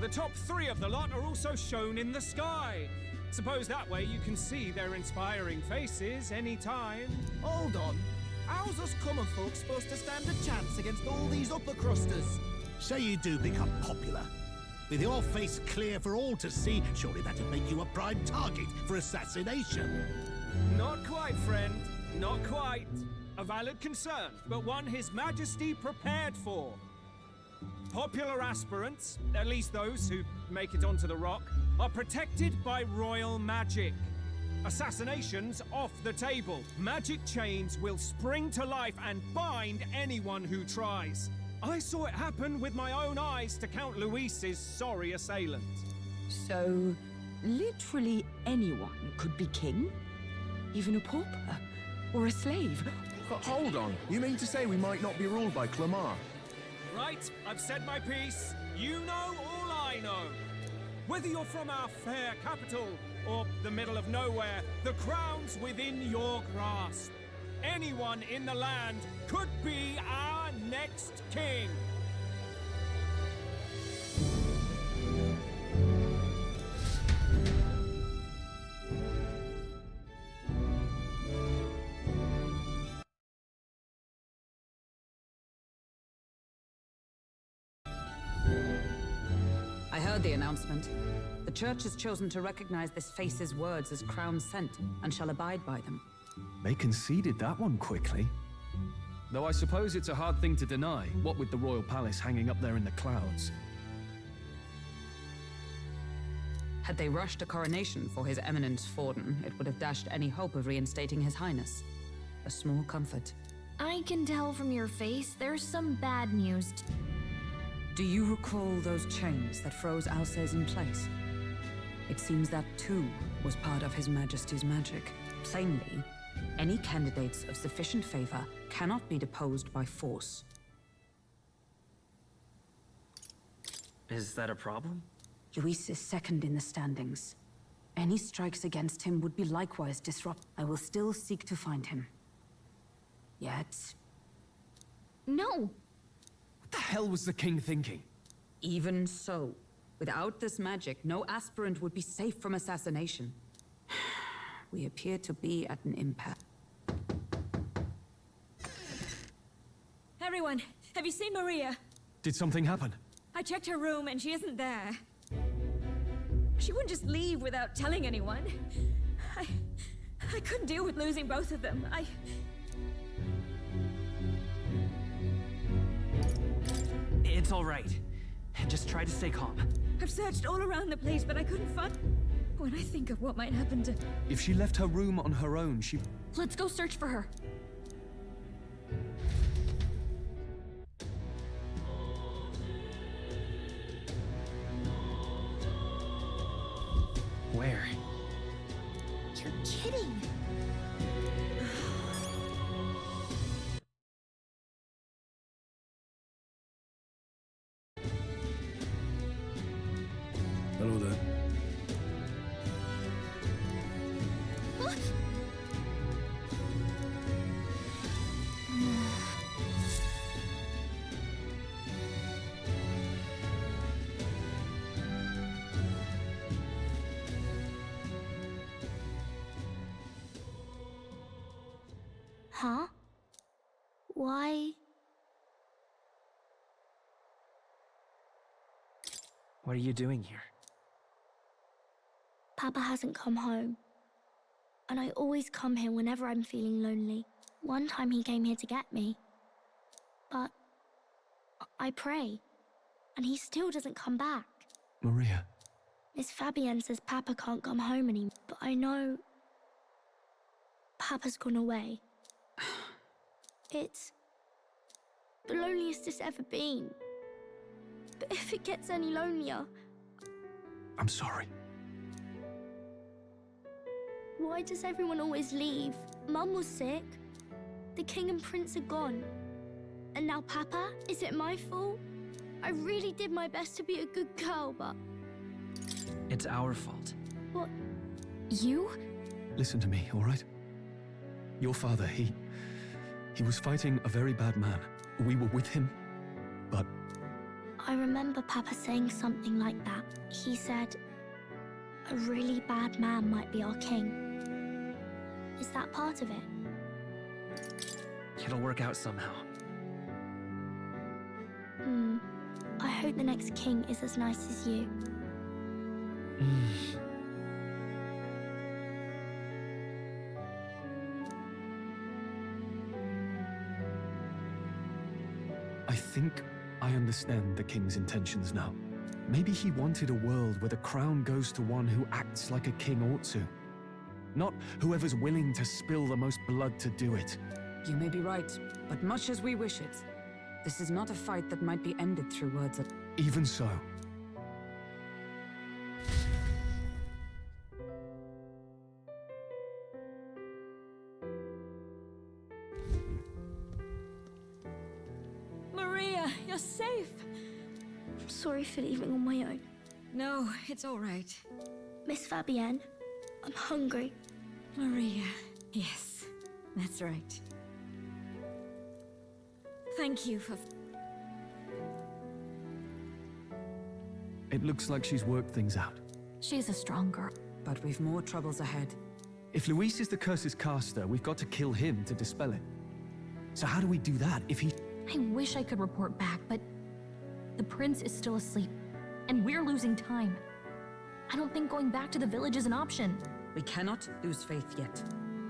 The top 3 of the lot are also shown in the sky. Suppose that way you can see their inspiring faces anytime. Hold on. How's us common folk supposed to stand a chance against all these upper crusters? Say you do become popular. With your face clear for all to see, surely that'd make you a prime target for assassination. Not quite, friend. Not quite. A valid concern, but one His Majesty prepared for. Popular aspirants, at least those who make it onto the rock, are protected by royal magic. Assassinations off the table. Magic chains will spring to life and bind anyone who tries. I saw it happen with my own eyes to Count Luis's sorry assailant. So, literally anyone could be king? Even a pauper? Or a slave? Hold on, you mean to say we might not be ruled by Clamar? Right, I've said my piece. You know all I know. Whether you're from our fair capital or the middle of nowhere, the crown's within your grasp. Anyone in the land could be our next king. I heard the announcement. The church has chosen to recognize this face's words as crown sent and shall abide by them. They conceded that one quickly. Though I suppose it's a hard thing to deny, what with the royal palace hanging up there in the clouds. Had they rushed a coronation for His Eminence Forden, it would have dashed any hope of reinstating His Highness. A small comfort. I can tell from your face there's some bad news. Do you recall those chains that froze Alsace in place? It seems that too was part of His Majesty's magic. Plainly, any candidates of sufficient favor cannot be deposed by force. Is that a problem? Luis is second in the standings. Any strikes against him would be likewise disrupt. I will still seek to find him. Yet... No! What the hell was the king thinking? Even so, without this magic, no aspirant would be safe from assassination. We appear to be at an impasse. Everyone, have you seen Maria? Did something happen? I checked her room and she isn't there. She wouldn't just leave without telling anyone. I couldn't deal with losing both of them. It's all right. Just try to stay calm. I've searched all around the place, but I couldn't find... When I think of what might happen to... If she left her room on her own, she... Let's go search for her. Where? You're kidding. Hello there. Huh? Why? What are you doing here? Papa hasn't come home. And I always come here whenever I'm feeling lonely. One time he came here to get me. But I pray. And he still doesn't come back. Maria. Miss Fabienne says Papa can't come home anymore. But I know... Papa's gone away. It's... the loneliest it's ever been. But if it gets any lonelier... I'm sorry. Why does everyone always leave? Mum was sick. The king and prince are gone. And now Papa? Is it my fault? I really did my best to be a good girl, but... It's our fault. What? You? Listen to me, all right? Your father, he was fighting a very bad man. We were with him, but... I remember Papa saying something like that. He said, a really bad man might be our king. Is that part of it? It'll work out somehow. I hope the next king is as nice as you. I think I understand the king's intentions now. Maybe he wanted a world where the crown goes to one who acts like a king ought to. Not whoever's willing to spill the most blood to do it. You may be right, but much as we wish it, this is not a fight that might be ended through words of... Even so. Maria, you're safe. I'm sorry for leaving on my own. No, it's all right. Miss Fabienne, I'm hungry. Maria, yes, that's right. Thank you for... It looks like she's worked things out. She's a strong girl. But we've more troubles ahead. If Luis is the curse's caster, we've got to kill him to dispel it. So how do we do that if he... I wish I could report back, but the prince is still asleep, and we're losing time. I don't think going back to the village is an option. We cannot lose faith yet.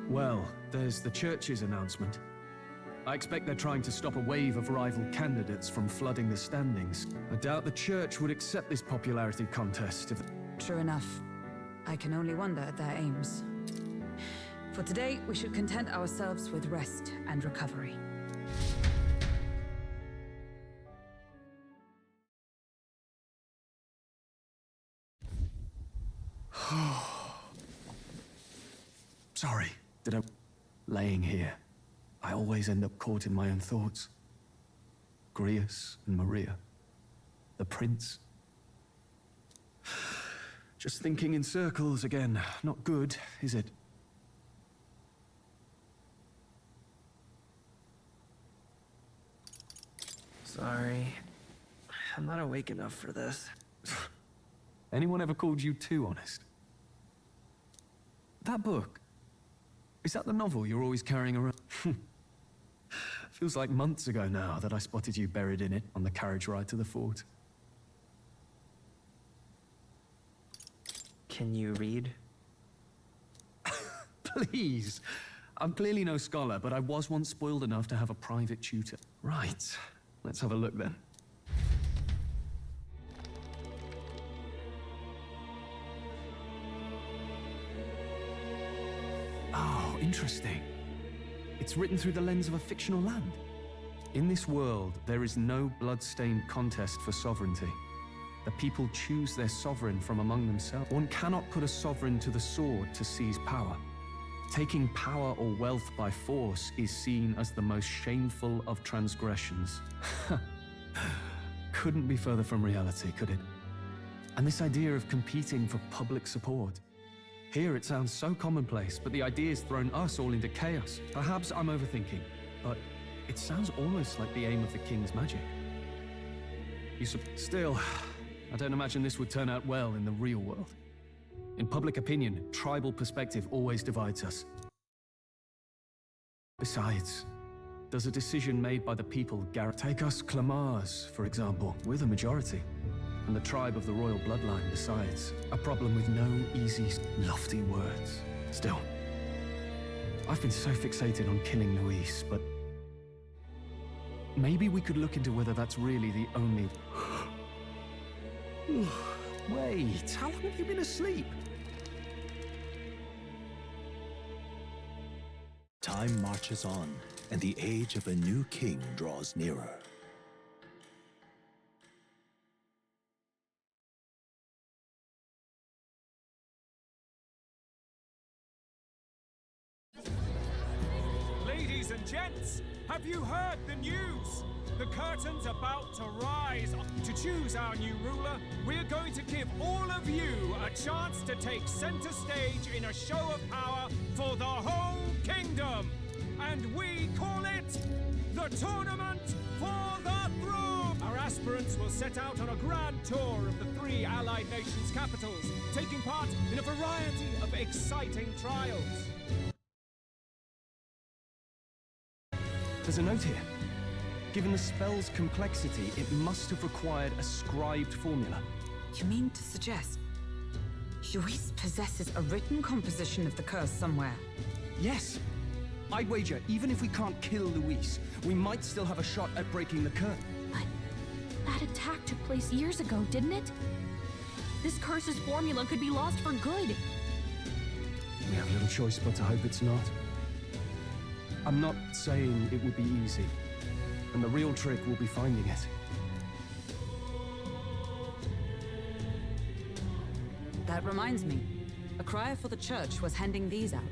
Well, there's the church's announcement. I expect they're trying to stop a wave of rival candidates from flooding the standings. I doubt the church would accept this popularity contest if... True enough. I can only wonder at their aims. For today, we should content ourselves with rest and recovery. Sorry, did I... Laying here, I always end up caught in my own thoughts. Grius and Maria. The prince. Just thinking in circles again. Not good, is it? Sorry. I'm not awake enough for this. Anyone ever called you too honest? That book. Is that the novel you're always carrying around? Feels like months ago now that I spotted you buried in it on the carriage ride to the fort. Can you read? Please. I'm clearly no scholar, but I was once spoiled enough to have a private tutor. Right. Let's have a look then. Oh, interesting. It's written through the lens of a fictional land. In this world, there is no blood-stained contest for sovereignty. The people choose their sovereign from among themselves. One cannot put a sovereign to the sword to seize power. Taking power or wealth by force is seen as the most shameful of transgressions. Couldn't be further from reality, could it? And this idea of competing for public support. Here it sounds so commonplace, but the idea's thrown us all into chaos. Perhaps I'm overthinking, but it sounds almost like the aim of the king's magic. Still, I don't imagine this would turn out well in the real world. In public opinion, tribal perspective always divides us. Besides, does a decision made by the people take us Clamars, for example? We're the majority. And the tribe of the royal bloodline besides. A problem with no easy, lofty words. Still, I've been so fixated on killing Luis, but maybe we could look into whether that's really the only... Wait, how long have you been asleep? Time marches on, and the age of a new king draws nearer. Ladies and gents, have you heard the news? The curtain's about to rise. To choose our new ruler, we're going to give all of you a chance to take center stage in a show of power for the whole kingdom. And we call it the Tournament for the Throne. Our aspirants aspirants will set out on a grand tour of the 3 allied nations' capitals, taking part in a variety of exciting trials. There's a note here. Given the spell's complexity, it must have required a scribed formula. You mean to suggest Luis possesses a written composition of the curse somewhere? Yes. I'd wager, even if we can't kill Luis, we might still have a shot at breaking the curse. But that attack took place years ago, didn't it? This curse's formula could be lost for good. We have little choice but to hope it's not. I'm not saying it would be easy, and the real trick will be finding it. That reminds me. A crier for the church was handing these out.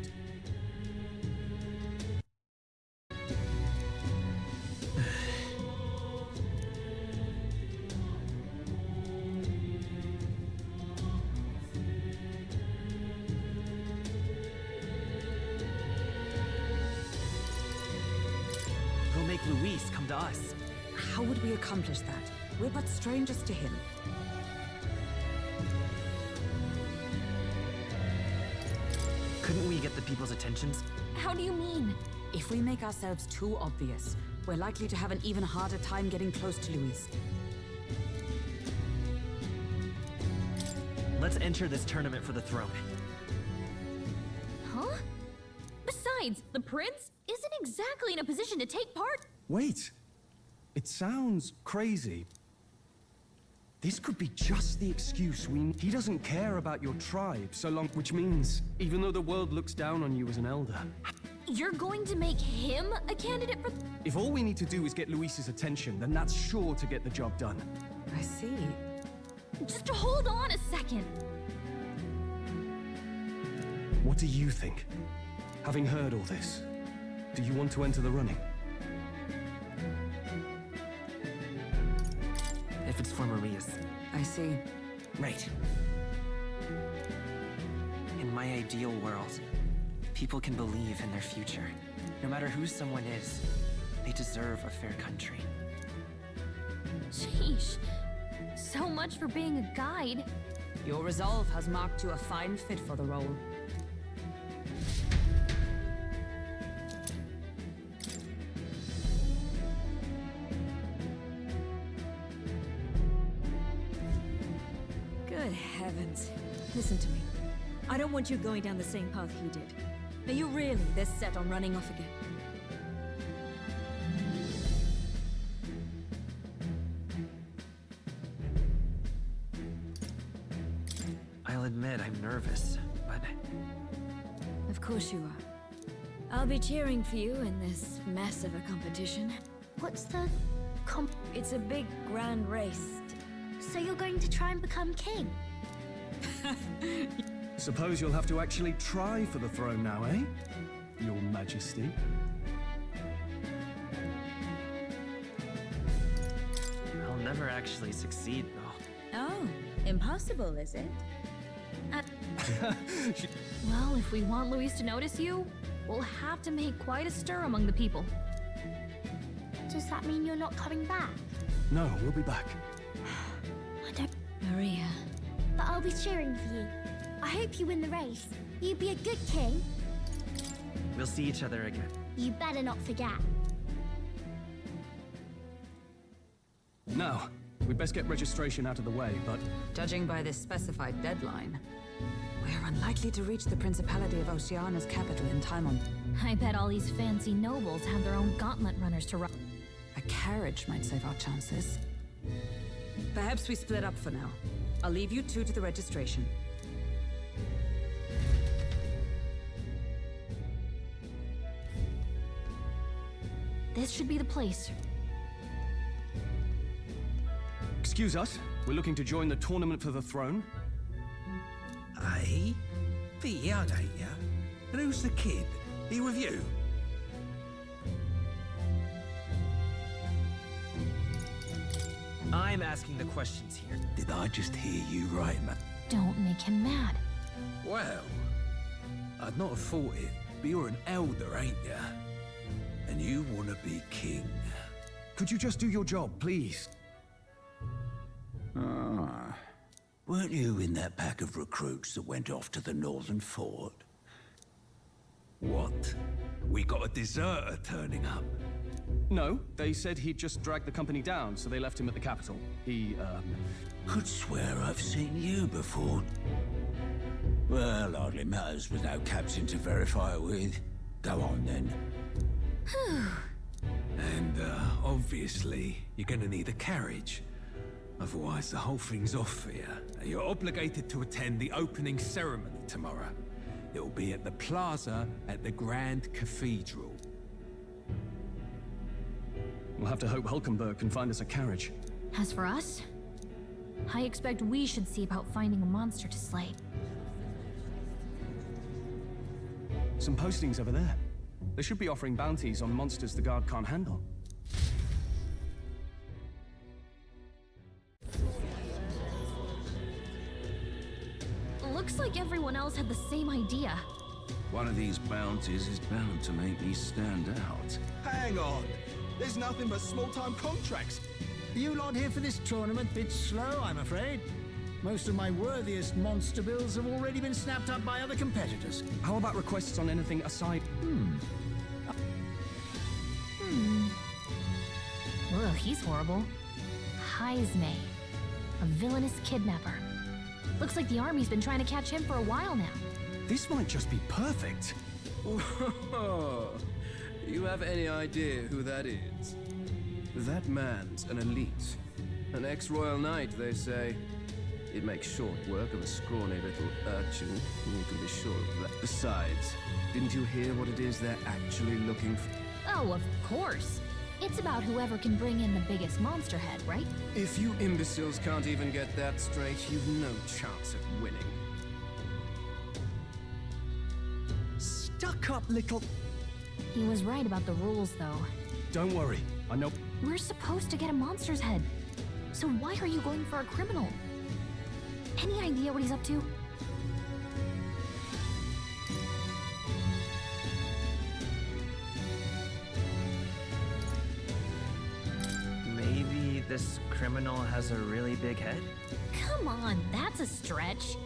We'll make Luis come to us. How would we accomplish that? We're but strangers to him. Couldn't we get the people's attentions? How do you mean? If we make ourselves too obvious, we're likely to have an even harder time getting close to Luis. Let's enter this tournament for the throne. Huh? Besides, the prince isn't exactly in a position to take part. Wait. It sounds crazy. This could be just the excuse we need. He doesn't care about your tribe so long, which means, even though the world looks down on you as an elder, You're going to make him a candidate for... if all we need to do is get Luis's attention, then that's sure to get the job done. I see. Just hold on a second. What do you think? Having heard all this, do you want to enter the running? If it's for Maria's. I see. Right. In my ideal world, people can believe in their future. No matter who someone is, they deserve a fair country. Sheesh. So much for being a guide. Your resolve has marked you a fine fit for the role. Good heavens. Listen to me. I don't want you going down the same path he did. Are you really this set on running off again? I'll admit I'm nervous, but... Of course you are. I'll be cheering for you in this mess of a competition. What's the It's a big, grand race. So you're going to try and become king? Suppose you'll have to actually try for the throne now, eh? Your Majesty. I'll never actually succeed, though. Oh, impossible, is it? Well, if we want Luis to notice you, we'll have to make quite a stir among the people. Does that mean you're not coming back? No, we'll be back. I don't... Maria. But I'll be cheering for you. I hope you win the race. You be a good king. We'll see each other again. You better not forget. Now, we'd best get registration out of the way, but... Judging by this specified deadline, we're unlikely to reach the Principality of Oceana's capital in time on... I bet all these fancy nobles have their own gauntlet runners to run. A carriage might save our chances. Perhaps we split up for now. I'll leave you two to the registration. This should be the place. Excuse us, we're looking to join the tournament for the throne. Aye? Bit young, ain't ya? And who's the kid? He with you? I'm asking the questions here. Did I just hear you right, man? Don't make him mad. Well, I'd not have thought it, but you're an elder, ain't ya? And you want to be king. Could you just do your job, please? Ah. Weren't you in that pack of recruits that went off to the northern fort? What? We got a deserter turning up. No, they said he'd just dragged the company down, so they left him at the capital. He, Could swear I've seen you before. Well, hardly matters with no captain to verify it with. Go on, then. And, obviously, you're gonna need a carriage. Otherwise, the whole thing's off for you. You're obligated to attend the opening ceremony tomorrow. It'll be at the plaza at the Grand Cathedral. we'll have to hope Hulkenberg can find us a carriage. As for us, I expect we should see about finding a monster to slay. Some postings over there. They should be offering bounties on monsters the guard can't handle. Looks like everyone else had the same idea. One of these bounties is bound to make me stand out. Hang on. There's nothing but small-time contracts. You lot here for this tournament? Bit slow, I'm afraid. Most of my worthiest monster bills have already been snapped up by other competitors. How about requests on anything aside? Ugh, he's horrible. Heisme, a villainous kidnapper. Looks like the army's been trying to catch him for a while now. This might just be perfect. Whoa. You have any idea who that is? That man's an elite. An ex-royal knight, they say. It makes short work of a scrawny little urchin. You can be sure of that. Besides, didn't you hear what it is they're actually looking for? Oh, of course. It's about whoever can bring in the biggest monster head, right? If you imbeciles can't even get that straight, you've no chance of winning. Stuck up little... He was right about the rules, though. Don't worry, I know... We're supposed to get a monster's head. So why are you going for a criminal? Any idea what he's up to? Maybe this criminal has a really big head? Come on, that's a stretch.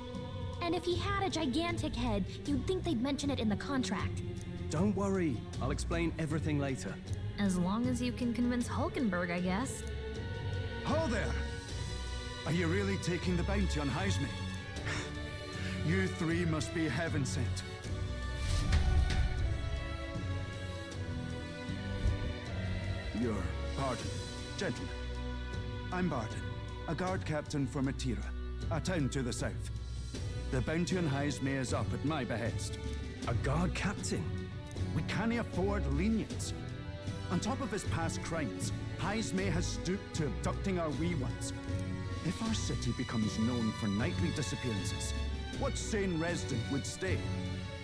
And if he had a gigantic head, you'd think they'd mention it in the contract. Don't worry, I'll explain everything later. As long as you can convince Hulkenberg, I guess. Ho there! Are you really taking the bounty on Heisme? You three must be heaven sent. Your pardon, gentlemen. I'm Barton, a guard captain for Matira, a town to the south. The bounty on Heisme is up at my behest. A guard captain? We can't afford lenience. On top of his past crimes, Heisme has stooped to abducting our wee ones. If our city becomes known for nightly disappearances, what sane resident would stay?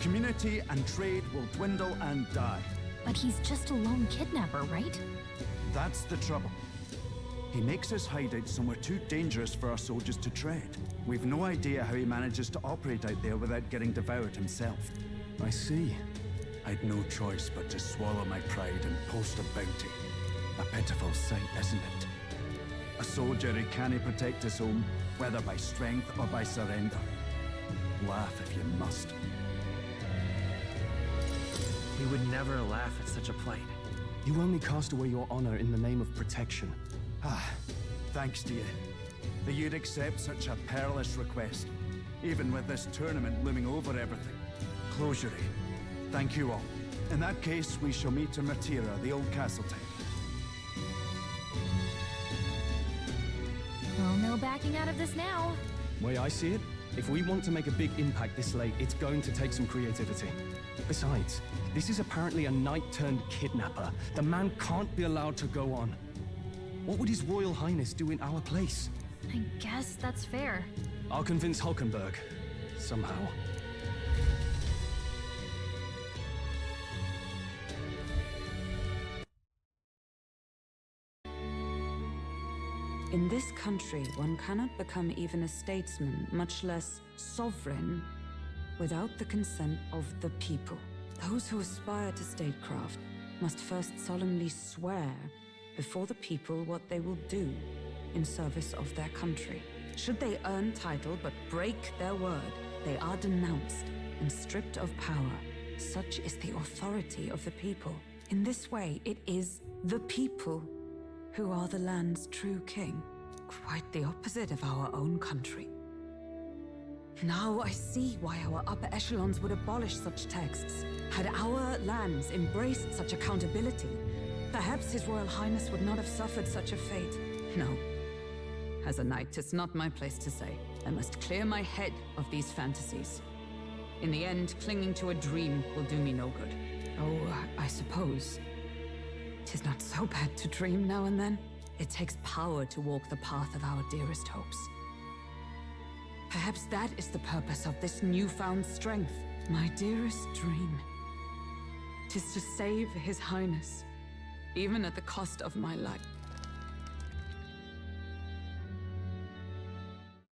Community and trade will dwindle and die. But he's just a lone kidnapper, right? That's the trouble. He makes his hideout somewhere too dangerous for our soldiers to tread. We've no idea how he manages to operate out there without getting devoured himself. I see. I'd no choice but to swallow my pride and post a bounty. A pitiful sight, isn't it? A soldier who can't protect his home, whether by strength or by surrender. Laugh if you must. We would never laugh at such a plight. You only cast away your honor in the name of protection. Ah, thanks to you. That you'd accept such a perilous request, even with this tournament looming over everything. Closure. Thank you all. In that case, we shall meet in Matira, the old castle town. Well, no backing out of this now. Way I see it, if we want to make a big impact this late, it's going to take some creativity. Besides, this is apparently a knight-turned-kidnapper. The man can't be allowed to go on. What would His Royal Highness do in our place? I guess that's fair. I'll convince Hulkenberg. Somehow. In this country, one cannot become even a statesman, much less sovereign, without the consent of the people. Those who aspire to statecraft must first solemnly swear before the people what they will do, in service of their country. Should they earn title but break their word, they are denounced and stripped of power. Such is the authority of the people. In this way, it is the people who are the land's true king. Quite the opposite of our own country. Now I see why our upper echelons would abolish such texts. Had our lands embraced such accountability, perhaps His Royal Highness would not have suffered such a fate. No. As a knight, 'tis not my place to say. I must clear my head of these fantasies. In the end, clinging to a dream will do me no good. Oh, I suppose 'tis not so bad to dream now and then. It takes power to walk the path of our dearest hopes. Perhaps that is the purpose of this newfound strength. My dearest dream 'tis to save His Highness, even at the cost of my life.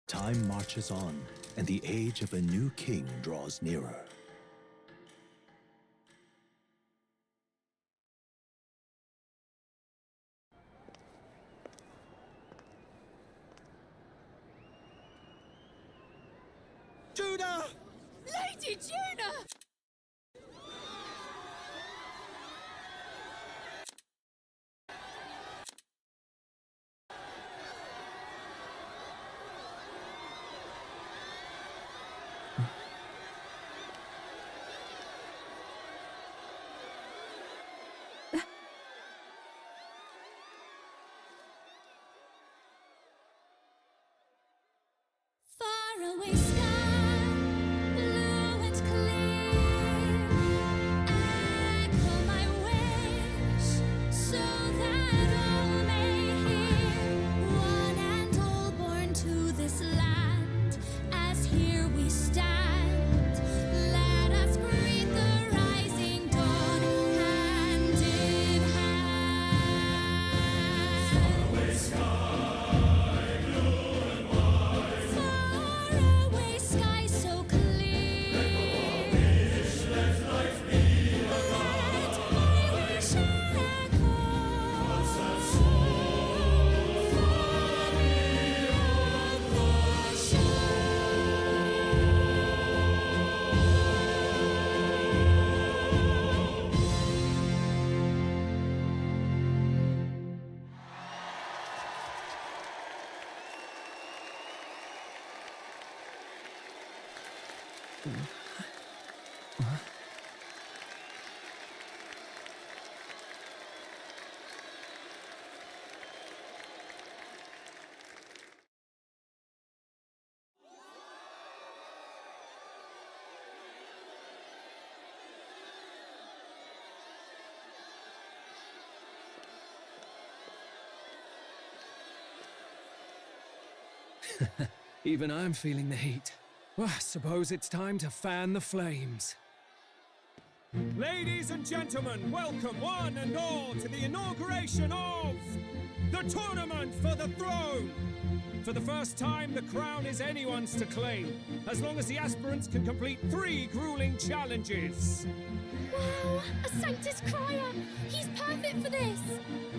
Time marches on, and the age of a new king draws nearer. Juna! Lady Juna! Faraway sky, blue and clear. Echo my wish, so that all may hear. One and all born to this land, as here we stand. Let us greet the rising dawn, hand in hand. Faraway sky. Faraway sky so clear. Let life be. Let my wish echo. Far beyond the shore. Even I'm feeling the heat. Well, I suppose it's time to fan the flames. Ladies and gentlemen, welcome one and all to the inauguration of the Tournament for the Throne! For the first time, the crown is anyone's to claim, as long as the aspirants can complete 3 grueling challenges. Wow, a Sanctus Crier! He's perfect for this!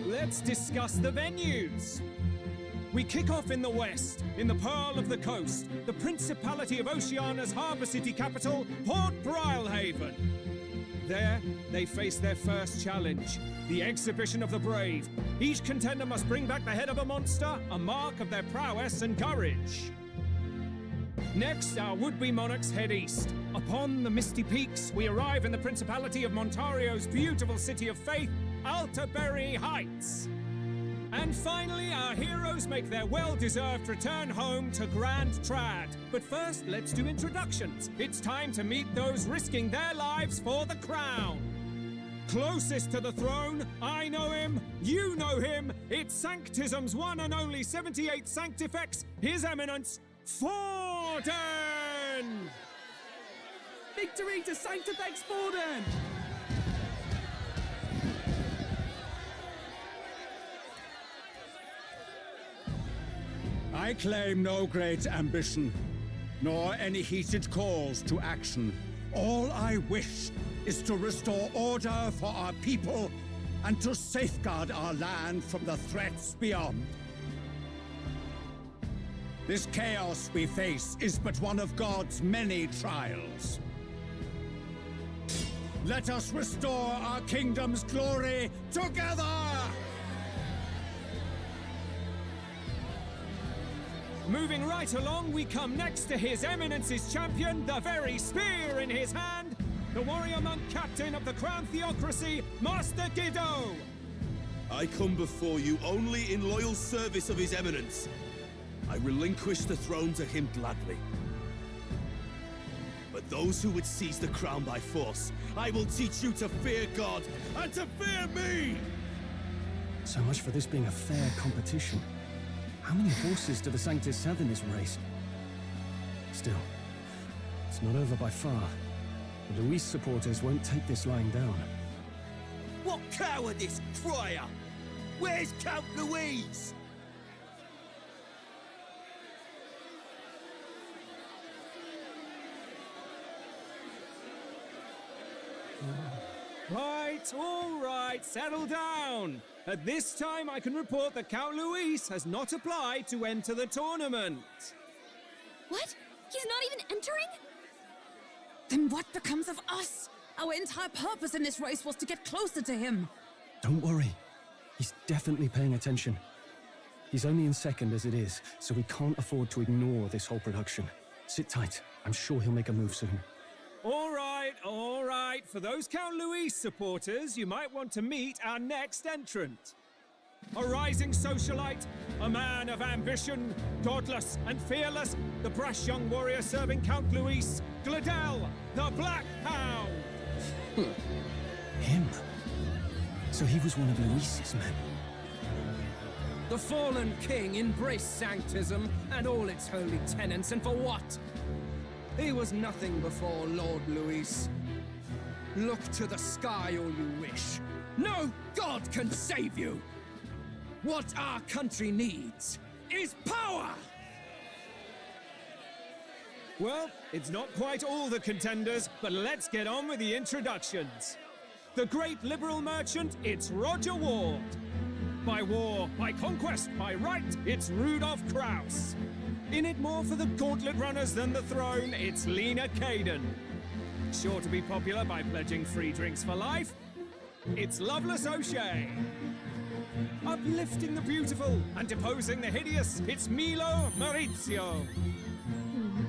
Let's discuss the venues. We kick off in the west, in the Pearl of the Coast, the Principality of Oceania's harbour city capital, Port Brilehaven. There, they face their first challenge, the Exhibition of the Brave. Each contender must bring back the head of a monster, a mark of their prowess and courage. Next, our would-be monarchs head east. Upon the misty peaks, we arrive in the Principality of Montario's beautiful city of faith, Altaberry Heights. And finally, our heroes make their well-deserved return home to Grand Trad. But first, let's do introductions. It's time to meet those risking their lives for the crown. Closest to the throne, I know him, you know him. It's Sanctism's one and only 78th Sanctifex, His Eminence, Forden! Victory to Sanctifex Forden! I claim no great ambition, nor any heated calls to action. All I wish is to restore order for our people and to safeguard our land from the threats beyond. This chaos we face is but one of God's many trials. Let us restore our kingdom's glory together! Moving right along, we come next to His Eminence's champion, the very spear in his hand, the warrior monk captain of the Crown Theocracy, Master Giddo! I come before you only in loyal service of His Eminence. I relinquish the throne to him gladly. But those who would seize the crown by force, I will teach you to fear God and to fear me! So much for this being a fair competition. How many horses do the Sanctus have in this race? Still, it's not over by far. The Luis supporters won't take this lying down. What cowardice, Friar! Where's Count Louise? All right, settle down. At this time, I can report that Count Luis has not applied to enter the tournament. What? He's not even entering? Then what becomes of us? Our entire purpose in this race was to get closer to him. Don't worry. He's definitely paying attention. He's only in second as it is, so we can't afford to ignore this whole production. Sit tight. I'm sure he'll make a move soon. All right. For those Count Luis supporters, you might want to meet our next entrant. A rising socialite, a man of ambition, godless and fearless, the brash young warrior serving Count Luis, Gladel, the Black Hound. Him? So he was one of Luis's men. The fallen king embraced sanctism and all its holy tenets, and for what? He was nothing before Lord Luis. Look to the sky all you wish. No god can save you! What our country needs is power! Well, it's not quite all the contenders, but let's get on with the introductions. The great liberal merchant, it's Roger Ward. By war, by conquest, by right, it's Rudolph Kraus. In it more for the gauntlet runners than the throne, it's Lena Caden. Sure to be popular by pledging free drinks for life, it's Loveless O'Shea. Uplifting the beautiful and deposing the hideous, it's Milo Maurizio.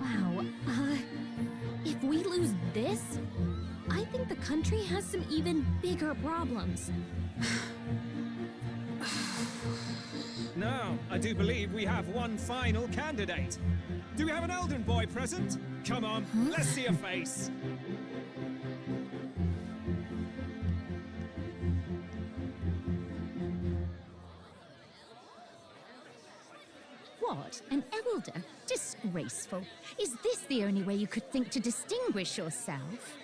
Wow, if we lose this, I think the country has some even bigger problems. Now, I do believe we have one final candidate. Do we have an Elden boy present? Come on, let's see a face. What? An elder? Disgraceful. Is this the only way you could think to distinguish yourself?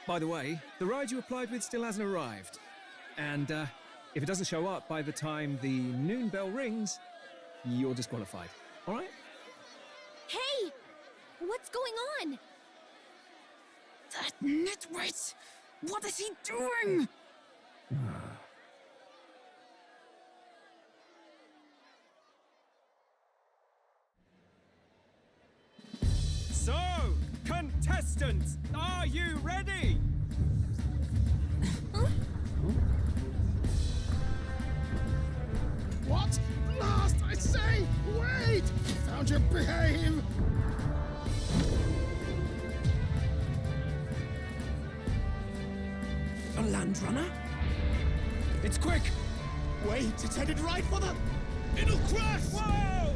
By the way, the ride you applied with still hasn't arrived. And if it doesn't show up by the time the noon bell rings, you're disqualified. All right? Hey! What's going on? That nitwit! What is he doing? So, contestants, are you ready? What? Last, I say! Wait! Found your behave! A land runner? It's quick! Wait, it's headed right for the... It'll crash! Whoa!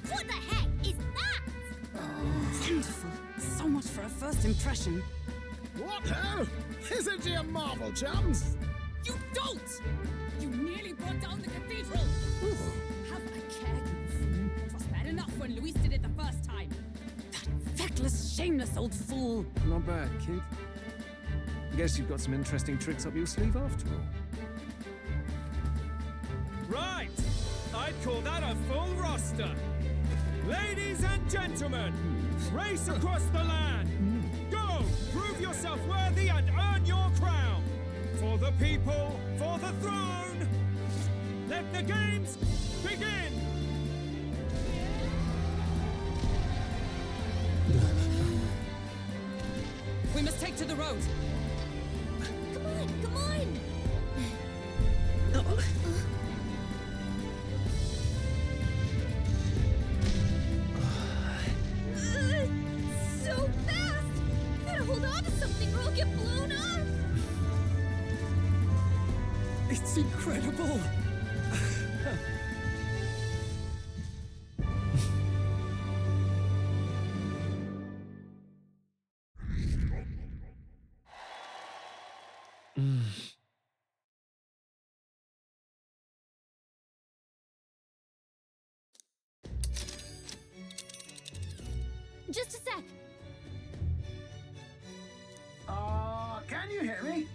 What the heck is that? Wonderful. So much for a first impression. What hell? Isn't she a marvel, chums? You dolt! You nearly brought down the cathedral! Have a care, you fool. It was bad enough when Luis did it the first time. That feckless, shameless old fool. Not bad, kid. Guess you've got some interesting tricks up your sleeve after all. Right! I'd call that a full roster. Ladies and gentlemen, race across the land. Go, prove yourself worthy and earn your crown. For the people, for the throne. Let the games begin. We must take to the road. Come on, come on! So fast! Gotta hold on to something or I'll get blown up! It's incredible! Just a sec. Can you hear me?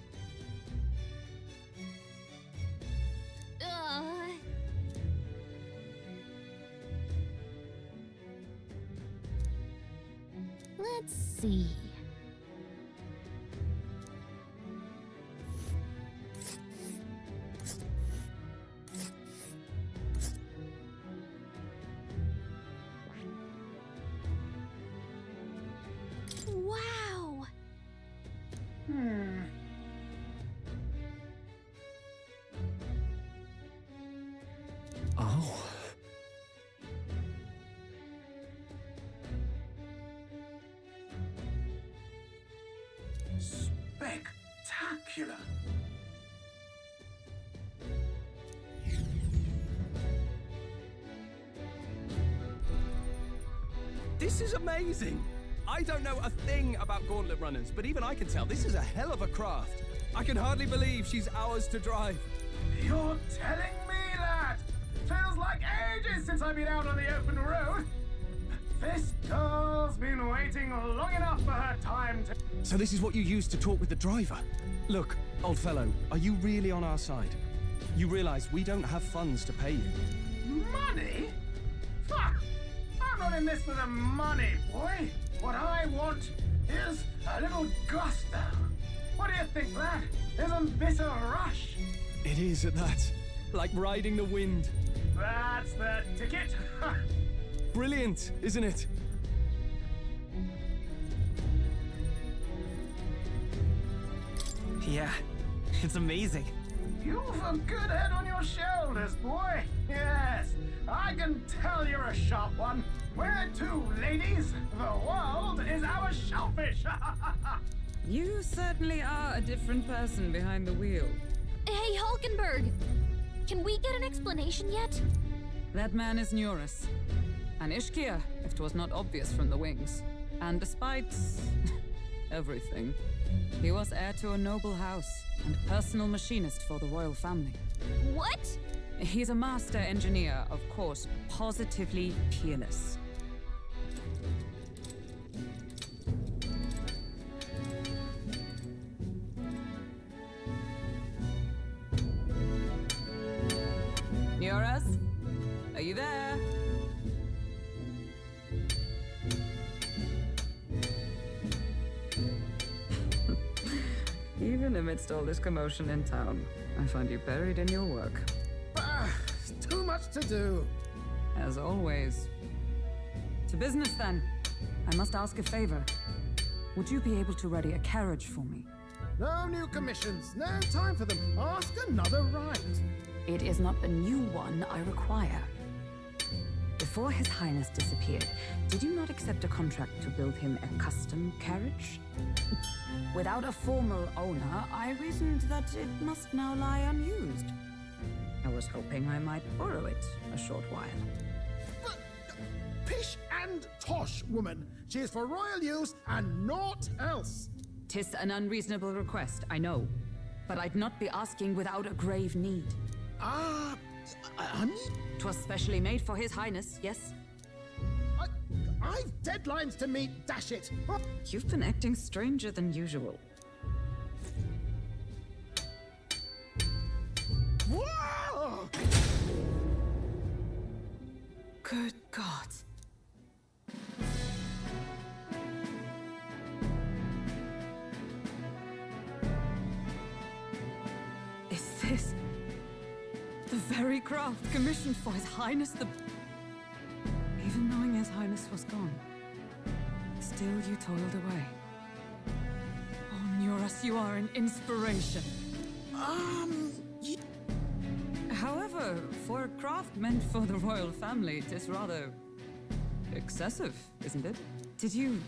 Let's see. Wow! Oh. Spectacular. This is amazing! I don't know a thing about gauntlet runners, but even I can tell this is a hell of a craft. I can hardly believe she's ours to drive. You're telling me that? Feels like ages since I've been out on the open road. This girl's been waiting long enough for her time to... So this is what you use to talk with the driver? Look, old fellow, are you really on our side? You realize we don't have funds to pay you. Money? Fuck! I'm not in this for the money, boy. What I want is a little gusto. What do you think, lad? Isn't this a rush? It is at that. Like riding the wind. That's the ticket. Brilliant, isn't it? Yeah, it's amazing. You've a good head on your shoulders, boy. Yes, I can tell you're a sharp one. Where to, ladies? The world is our shellfish. You certainly are a different person behind the wheel. Hey, Hulkenberg! Can we get an explanation yet? That man is Neurus. An Ishkia, if 'twas not obvious from the wings. And despite everything, he was heir to a noble house and personal machinist for the royal family. What? He's a master engineer, of course, positively peerless. Neurus? Are you there? Even amidst all this commotion in town, I find you buried in your work. Too much to do. As always. To business, then. I must ask a favor. Would you be able to ready a carriage for me? No new commissions. No time for them. Ask another right. It is not the new one I require. Before His Highness disappeared, did you not accept a contract to build him a custom carriage? Without a formal owner, I reasoned that it must now lie unused. I was hoping I might borrow it a short while. But, pish and tosh, woman. She is for royal use and naught else. 'Tis an unreasonable request, I know. But I'd not be asking without a grave need. I need... 'Twas specially made for His Highness, yes? I've deadlines to meet, dash it! You've been acting stranger than usual. Whoa! Good God. very craft commissioned for His Highness the... Even knowing His Highness was gone, still you toiled away. Oh, Nuras, you are an inspiration. However, for a craft meant for the royal family, it is rather excessive, isn't it? Did you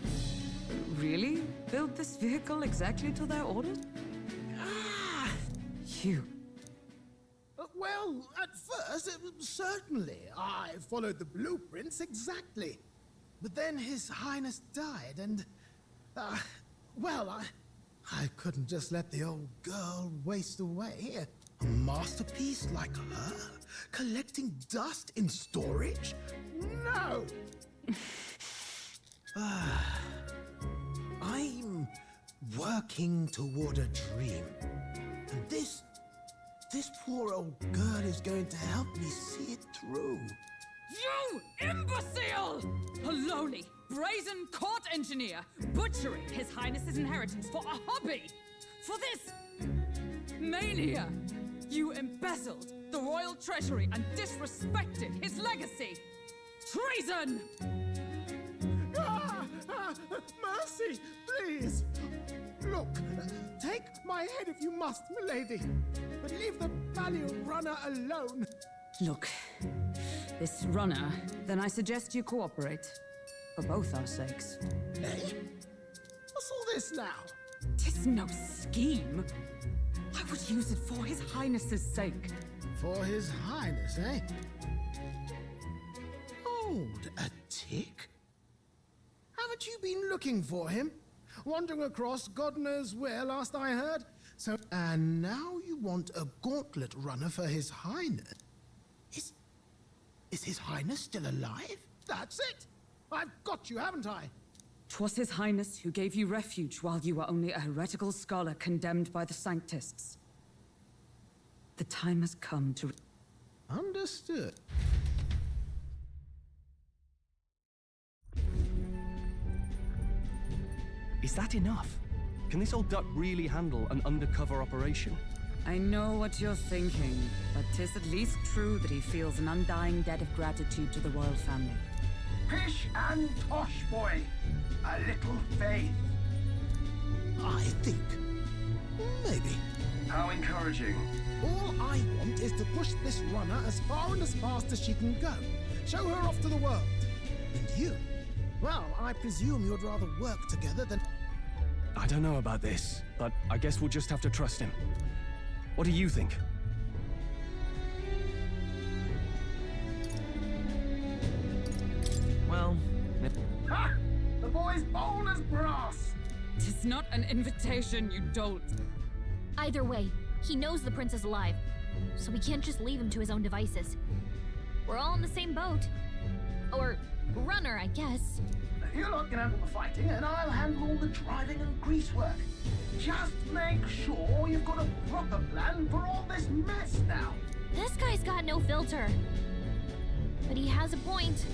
really build this vehicle exactly to their order? You. Well, at first, certainly. I followed the blueprints exactly. But then His Highness died, and... well, I couldn't just let the old girl waste away. A masterpiece like her? Collecting dust in storage? No! I'm working toward a dream. And this poor old girl is going to help me see it through. You imbecile! A lowly, brazen court engineer butchering His Highness's inheritance for a hobby! For this mania! You embezzled the royal treasury and disrespected his legacy! Treason! Mercy, please! Look, take my head if you must, milady, but leave the valiant runner alone. Look, this runner, then I suggest you cooperate. For both our sakes. Eh? What's all this now? 'Tis no scheme. I would use it for His Highness's sake. For His Highness, eh? Hold a tick. Haven't you been looking for him? Wandering across God knows where, last I heard. So, and now you want a gauntlet runner for His Highness? Is His Highness still alive? That's it! I've got you, haven't I? 'Twas His Highness who gave you refuge while you were only a heretical scholar condemned by the Sanctists. The time has come to... Understood. Is that enough? Can this old duck really handle an undercover operation? I know what you're thinking, but 'tis at least true that he feels an undying debt of gratitude to the royal family. Pish and tosh, boy. A little faith. I think. Maybe. How encouraging. All I want is to push this runner as far and as fast as she can go. Show her off to the world. And you? Well, I presume you'd rather work together than... I don't know about this, but I guess we'll just have to trust him. What do you think? Well... Ha! The boy's bold as brass! 'Tis not an invitation, you dolt. Either way, he knows the prince is alive, so we can't just leave him to his own devices. We're all in the same boat. Or runner, I guess. You lot can handle the fighting, and I'll handle all the driving and greasework. Just make sure you've got a proper plan for all this mess now. This guy's got no filter. But he has a point.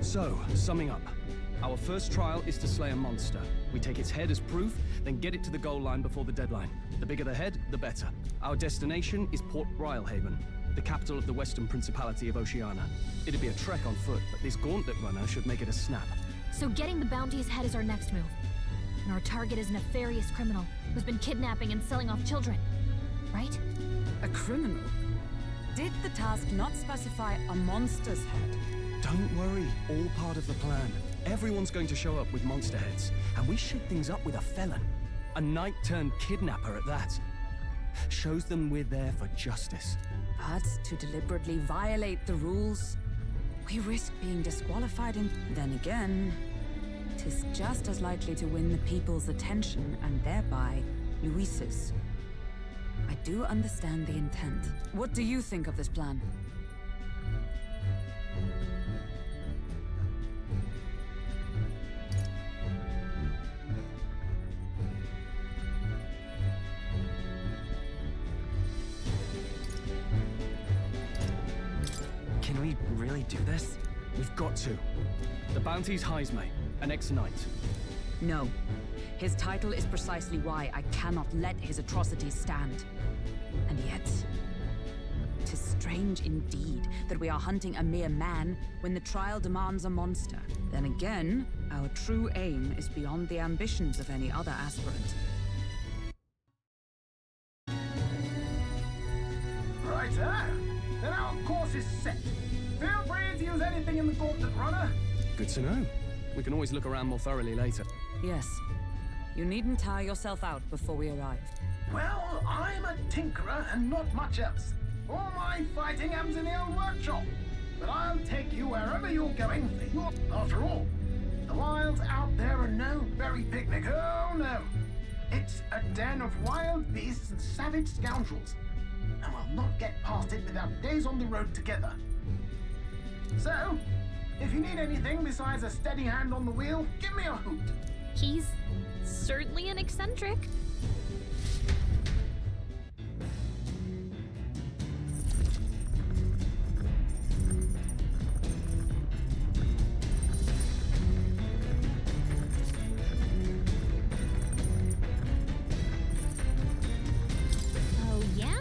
So, summing up. Our first trial is to slay a monster. We take its head as proof, then get it to the goal line before the deadline. The bigger the head, the better. Our destination is Port Rhylehaven, the capital of the Western Principality of Oceania. It'd be a trek on foot, but this gauntlet runner should make it a snap. So getting the bounty's head is our next move. And our target is a nefarious criminal who's been kidnapping and selling off children. Right? A criminal? Did the task not specify a monster's head? Don't worry, all part of the plan. Everyone's going to show up with monster heads, and we shoot things up with a felon. A knight-turned-kidnapper at that. Shows them we're there for justice. But to deliberately violate the rules, we risk being disqualified, and then again, 'tis just as likely to win the people's attention and thereby Luis's. I do understand the intent. What do you think of this plan? Can we really do this? We've got to. The bounty's Heisme, an ex-knight. No. His title is precisely why I cannot let his atrocities stand. And yet, 'tis strange indeed that we are hunting a mere man when the trial demands a monster. Then again, our true aim is beyond the ambitions of any other aspirant. Right, then our course is set. Feel free to use anything in the Gauntlet Runner. Good to know. We can always look around more thoroughly later. Yes. You needn't tire yourself out before we arrive. Well, I'm a tinkerer and not much else. All my fighting happens in the old workshop. But I'll take you wherever you're going for your... After all, the wilds out there are no berry picnic. Oh, no. It's a den of wild beasts and savage scoundrels. And we'll not get past it without days on the road together. So, if you need anything besides a steady hand on the wheel, give me a hoot. He's certainly an eccentric. Oh, yeah?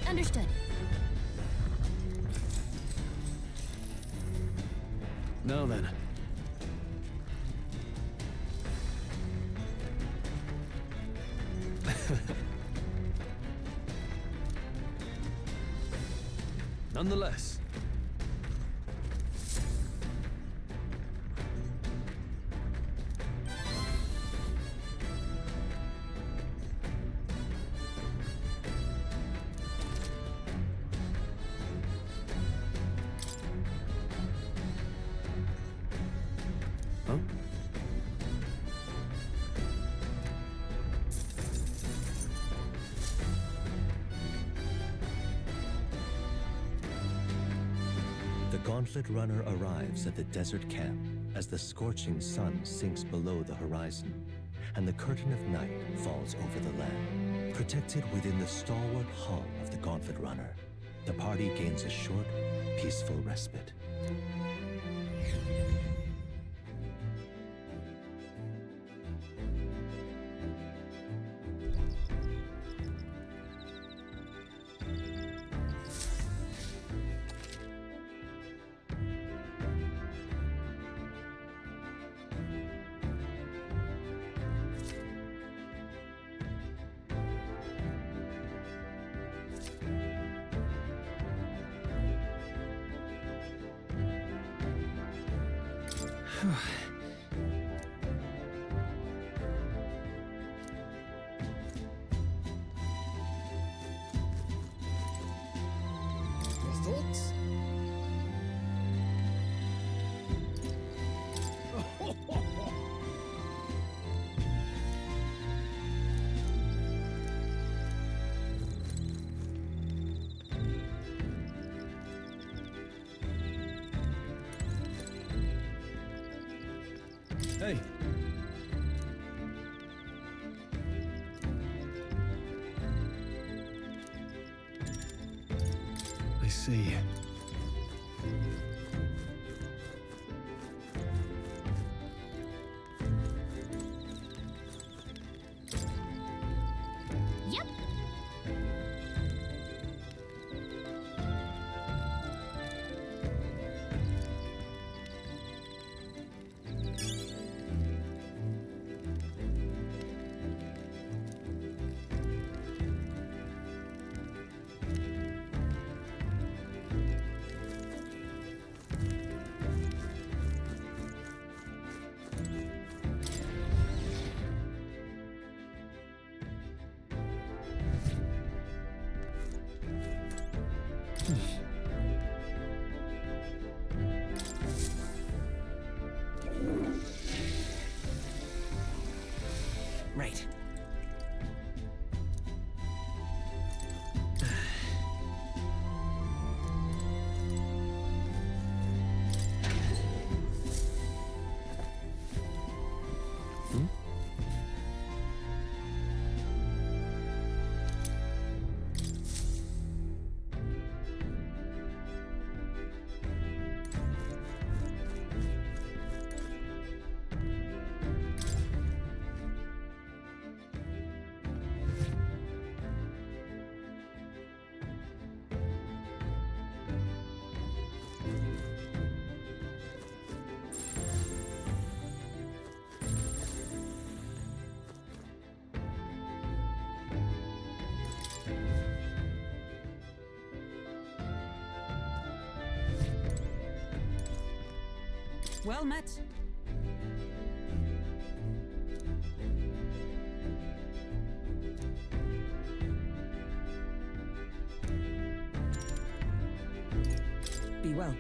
Understood. Now then. Nonetheless. Huh? The Gauntlet Runner arrives at the desert camp as the scorching sun sinks below the horizon and the curtain of night falls over the land. Protected within the stalwart hull of the Gauntlet Runner, the party gains a short, peaceful respite. Your thoughts? Hey. I see. Yep. Right. Well met. Be well.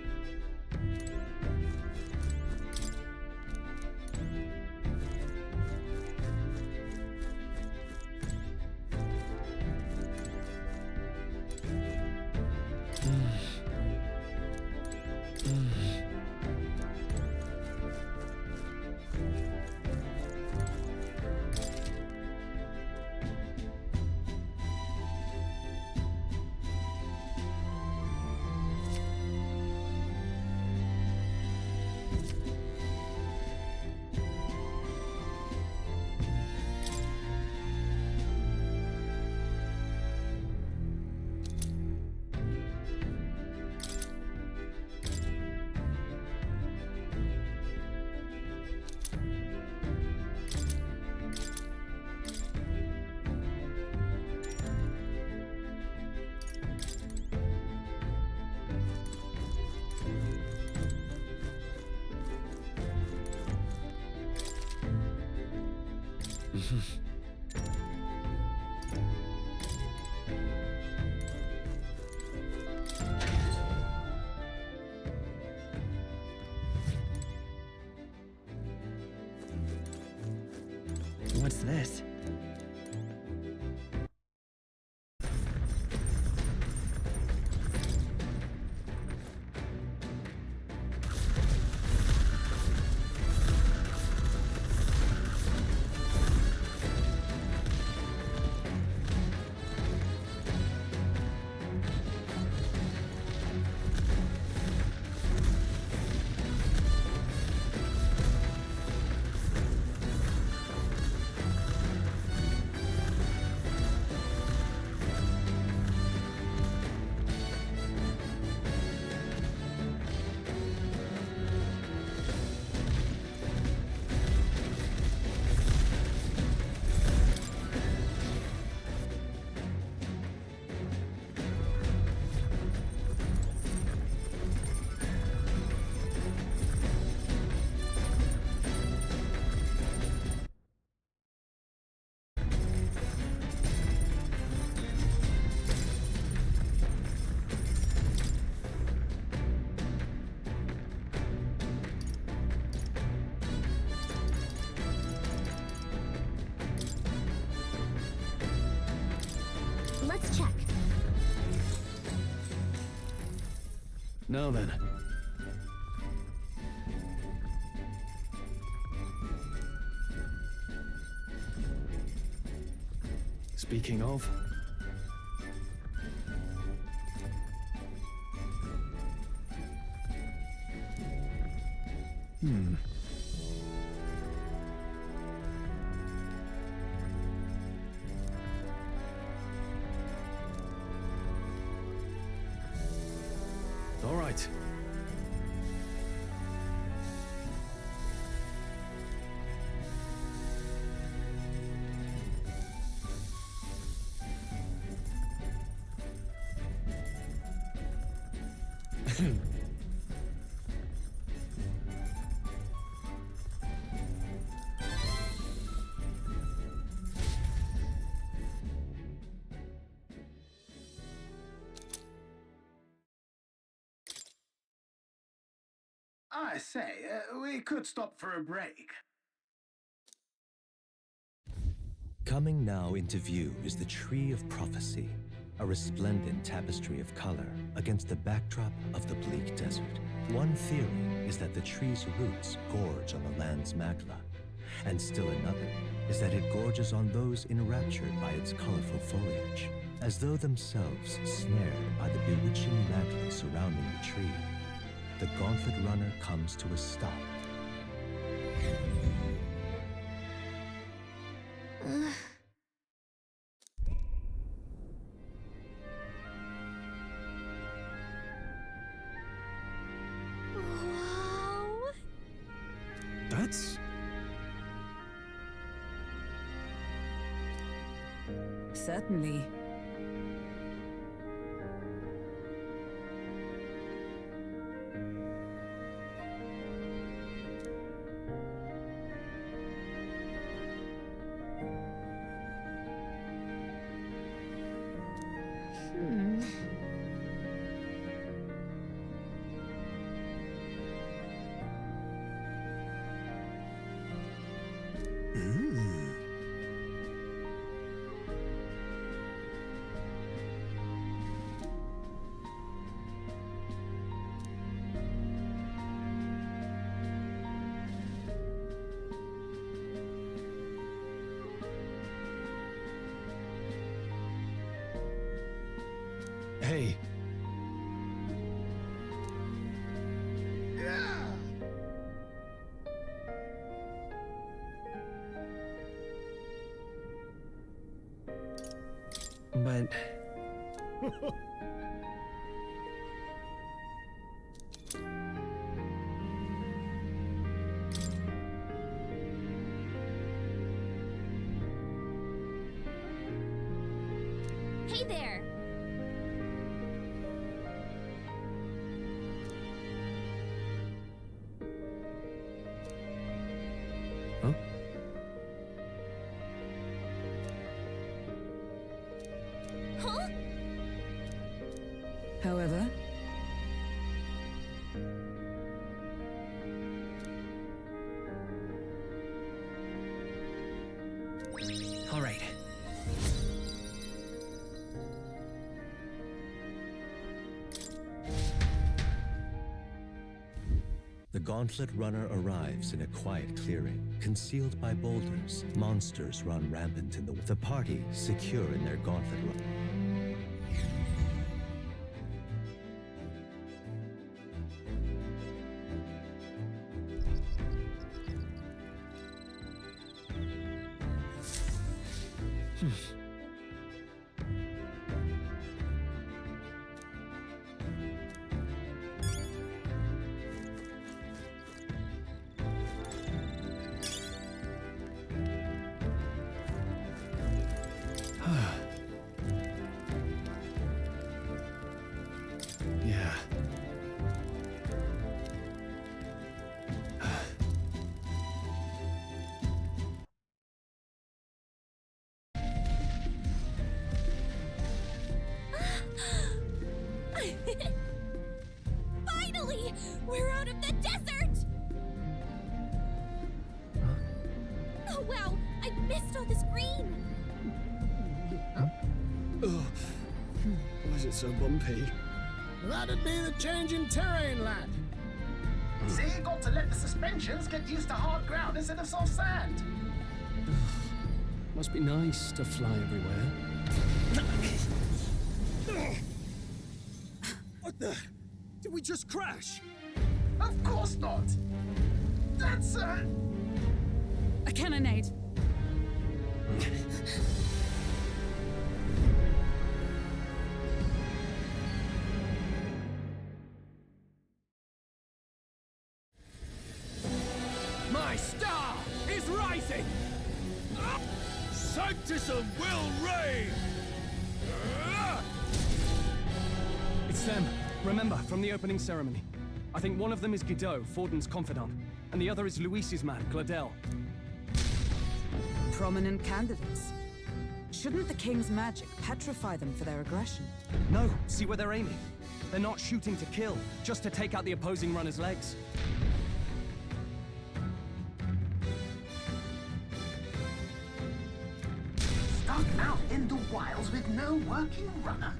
What's this? Let's check. Now then. Speaking of... All right. I say, we could stop for a break. Coming now into view is the Tree of Prophecy, a resplendent tapestry of color against the backdrop of the bleak desert. One theory is that the tree's roots gorge on the land's magla, and still another is that it gorges on those enraptured by its colorful foliage, as though themselves snared by the bewitching magla surrounding the tree. The Gauntlet Runner comes to a stop. Wow. That's... Certainly. Hey. But... Hey there! Huh? Huh? However, All right. The Gauntlet Runner arrives in a quiet clearing, concealed by boulders. Monsters run rampant in the party, secure in their Gauntlet Runner. Yeah. Finally! We're out of the desert! Oh wow, I missed all this green! Ugh. Why is it so bumpy? That'd be the change in terrain, lad. See, you got to let the suspensions get used to hard ground instead of soft sand. Must be nice to fly everywhere. What the? Did we just crash? Of course not! That's, A cannonade. My star is rising! Sanctism will reign! It's them. Remember, from the opening ceremony. I think one of them is Godot, Forden's confidant, and the other is Luis's man, Gladel. Prominent candidates. Shouldn't the king's magic petrify them for their aggression? No, see where they're aiming. They're not shooting to kill, just to take out the opposing runner's legs. stuck out in the wilds with no working runner.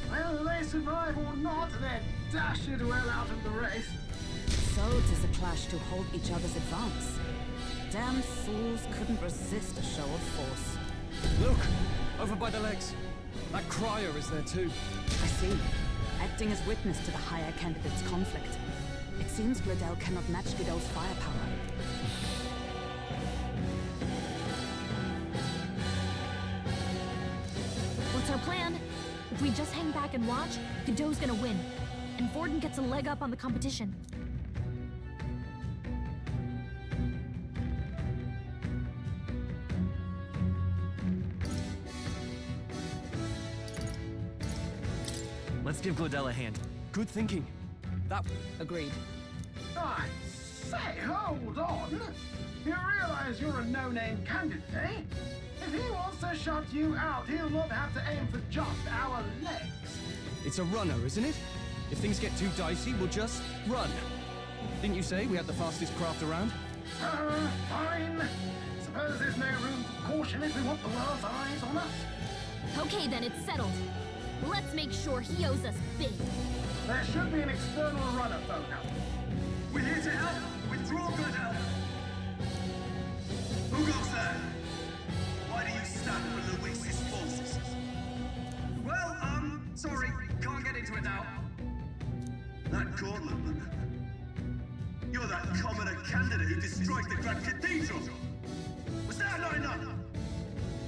Whether they survive or not, they're dashed well out of the race. So 'tis a clash to hold each other's advance. Damned fools couldn't resist a show of force. Look! Over by the legs. That crier is there too. I see. Acting as witness to the higher candidate's conflict. It seems Gladel cannot match Godot's firepower. What's our plan? If we just hang back and watch, Godot's gonna win. And Forden gets a leg up on the competition. Let's give Gladel a hand. Good thinking. That... Agreed. I say, hold on. You realize you're a no-name candidate, eh? If he wants to shut you out, he'll not have to aim for just our legs. It's a runner, isn't it? If things get too dicey, we'll just run. Didn't you say we had the fastest craft around? Fine. Suppose there's no room for caution if we want the world's eyes on us. Okay then, it's settled. Let's make sure he owes us big. There should be an external runner phone out. We're here to help. Withdraw, Gladel. Who goes there? Why do you stand for Luis's forces? Well, sorry, can't get into it now. That Cortland. You're that commoner candidate who destroyed the Grand Cathedral. Was that not enough?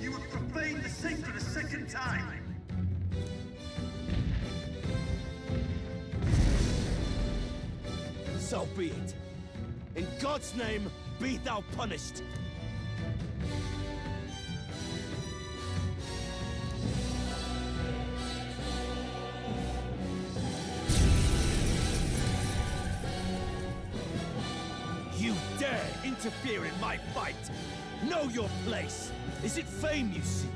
You would profane the sacred a second time. So be it. In God's name, be thou punished. You dare interfere in my fight! Know your place! Is it fame you seek?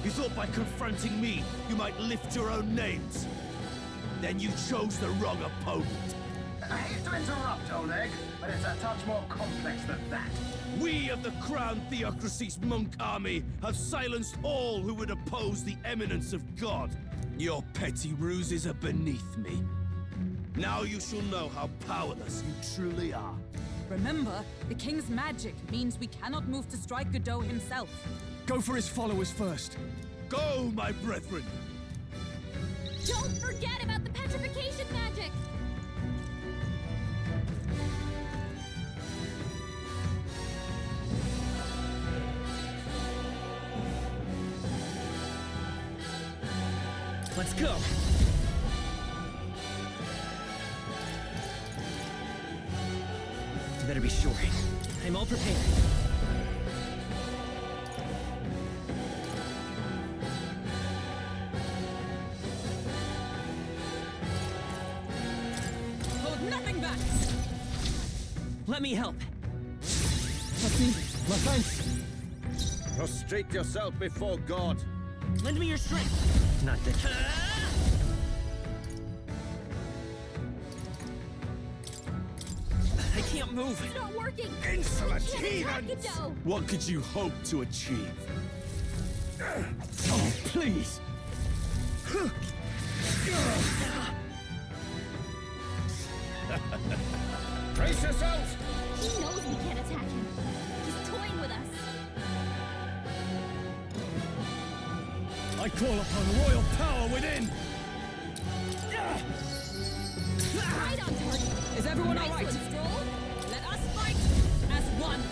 You thought by confronting me, you might lift your own names? Then you chose the wrong opponent. I hate to interrupt, Oleg, but it's a touch more complex than that. We of the Crown Theocracy's monk army have silenced all who would oppose the eminence of God. Your petty ruses are beneath me. Now you shall know how powerless you truly are. Remember, the king's magic means we cannot move to strike Godot himself. Go for his followers first. Go, my brethren! Don't forget about the petrification magic! Let's go! You better be sure. I'm all prepared. Hold nothing back! Let me help. That's easy. My thanks. Prostrate yourself before God. Lend me your strength. Not that. I can't move. It's not working! Insolent We can't attack heathens! Godot! What could you hope to achieve? Oh, please! Brace yourselves! He knows we can't attack him. He's toying with us. I call upon royal power within! Right on target. Is everyone Nice all right? one, Stroll. Let us fight as one.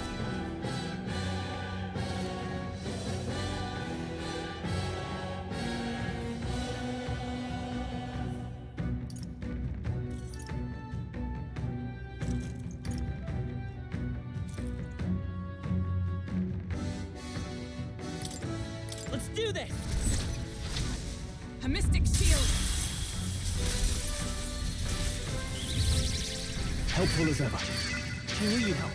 Let's do this! A mystic shield. Helpful as ever. I knew you'd help.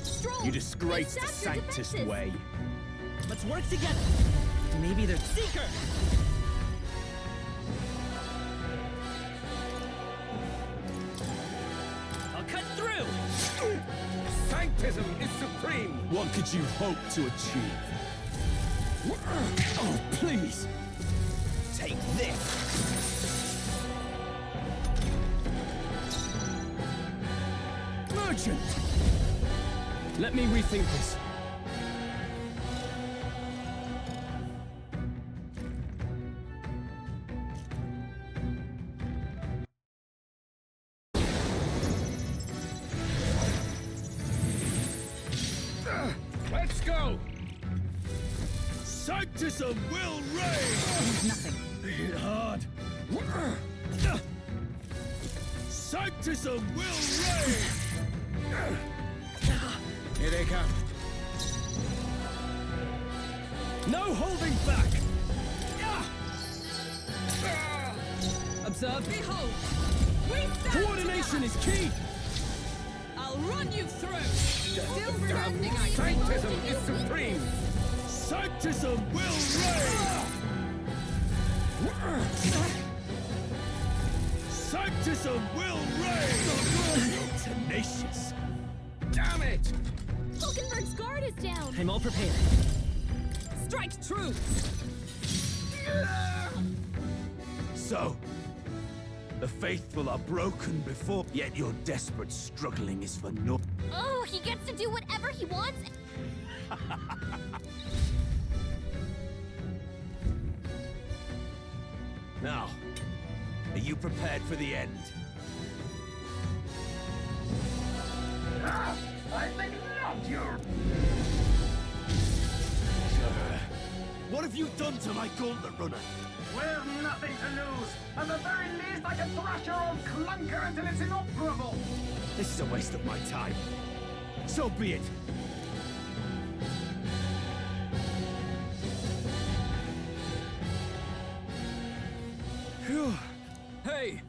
Stroll. You disgrace the Adapt your Sanctus defenses. way. Let's work together. Maybe they're Seeker! I'll cut through! Sanctism is supreme! What could you hope to achieve? Oh, please! Take this! Merchant! Let me rethink this. Let's go! Sanctism will reign! Nothing. Hit hard! Sanctism will reign! Here they come. No holding back! Observe. Behold. We stand Coordination is together. key! I'll run you through. Still standing, I Sanctism is supreme! Sanctism will reign! Sanctism will reign! Tenacious! Damn it! Hulkenberg's guard is down. I'm all prepared. Strike true. So, the faithful are broken before, yet your desperate struggling is for naught. Oh, he gets to do whatever he wants. Now, are you prepared for the end? I think not, you. What have you done to my gauntlet runner? We've nothing to lose. At the very least, I can thrash your old clunker until it's inoperable. This is a waste of my time. So be it. Phew. Hey!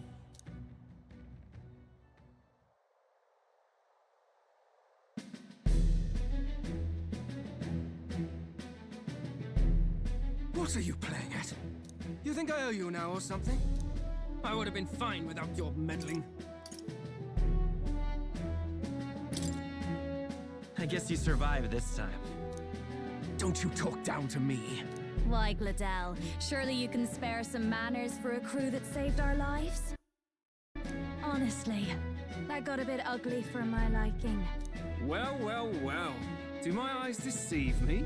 What are you playing at? You think I owe you now or something? I would have been fine without your meddling. I guess you survived this time. Don't you talk down to me. Why, Gladell? Surely you can spare some manners for a crew that saved our lives? Honestly, that got a bit ugly for my liking. Well, well, well. Do my eyes deceive me?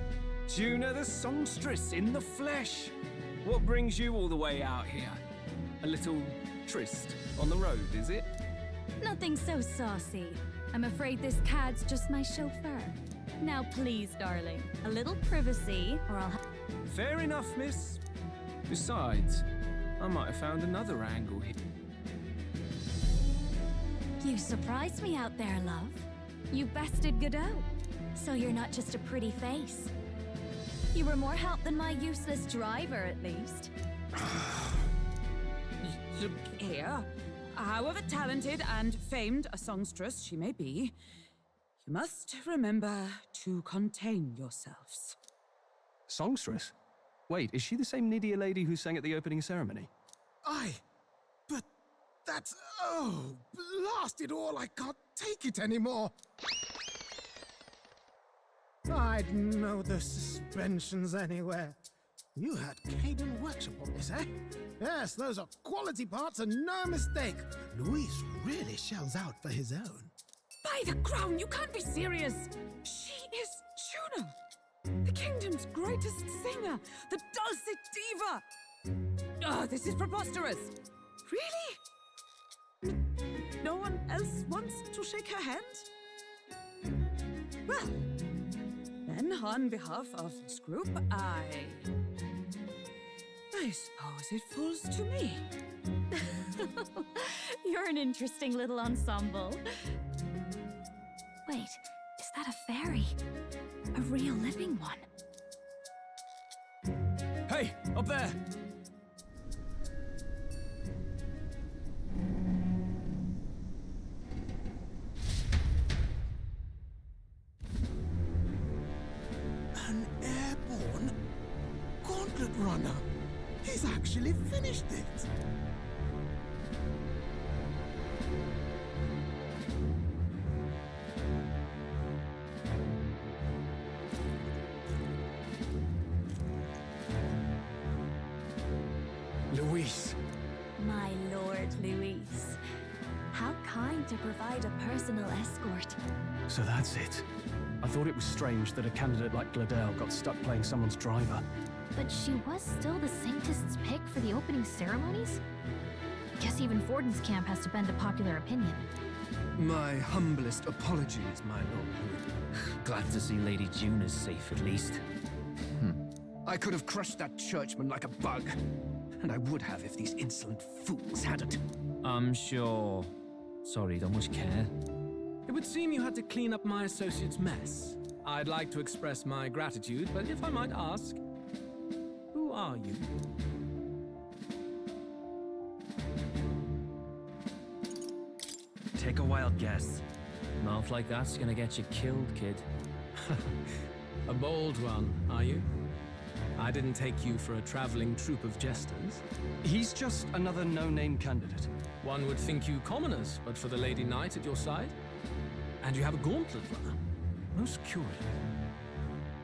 Juna the songstress in the flesh. What brings you all the way out here? A little tryst on the road, is it? Nothing so saucy. I'm afraid this cad's just my chauffeur. Now please, darling, a little privacy, or I'll have... Fair enough, miss. Besides, I might have found another angle here. You surprised me out there, love. You bested Godot. So you're not just a pretty face. You were more help than my useless driver, at least. Look here. However talented and famed a songstress she may be, you must remember to contain yourselves. Songstress? Wait, is she the same Nydia lady who sang at the opening ceremony? Aye, but that's... Oh, blast it all, I can't take it anymore. I'd know the suspensions anywhere. You had Caden Workshop on this, eh? Yes, those are quality parts and no mistake. Luis really shells out for his own. By the crown, you can't be serious! She is Juna! The kingdom's greatest singer, the dulcet diva! Oh, this is preposterous! Really? No one else wants to shake her hand? Well, then on behalf of this group, I suppose it falls to me. You're an interesting little ensemble. Wait, is that a fairy? A real living one? Hey, up there! An airborne gauntlet runner. He's actually finished it. Luis. My Lord Luis. How kind to provide a personal escort. So that's it. I thought it was strange that a candidate like Gladel got stuck playing someone's driver. But she was still the Sanctist's pick for the opening ceremonies? Guess even Forden's camp has to bend to popular opinion. My humblest apologies, my lord. Glad to see Lady June is safe, at least. I could have crushed that churchman like a bug. And I would have if these insolent fools hadn't. I'm sure. Sorry, don't much care. It would seem you had to clean up my associate's mess. I'd like to express my gratitude, but if I might ask, who are you? Take a wild guess. Mouth like that's gonna get you killed, kid. A bold one, are you? I didn't take you for a traveling troupe of jesters. He's just another no-name candidate. One would think you commoners, but for the Lady Knight at your side. And you have a gauntlet runner. Most curious.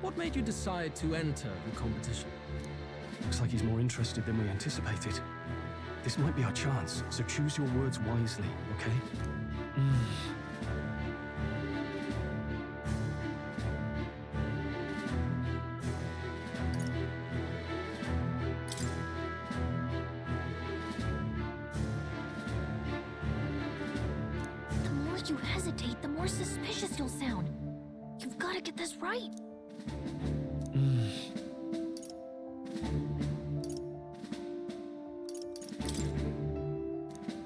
What made you decide to enter the competition? Looks like he's more interested than we anticipated. This might be our chance, so choose your words wisely, okay? The more you hesitate, the more suspicious you'll sound. You've got to get this right.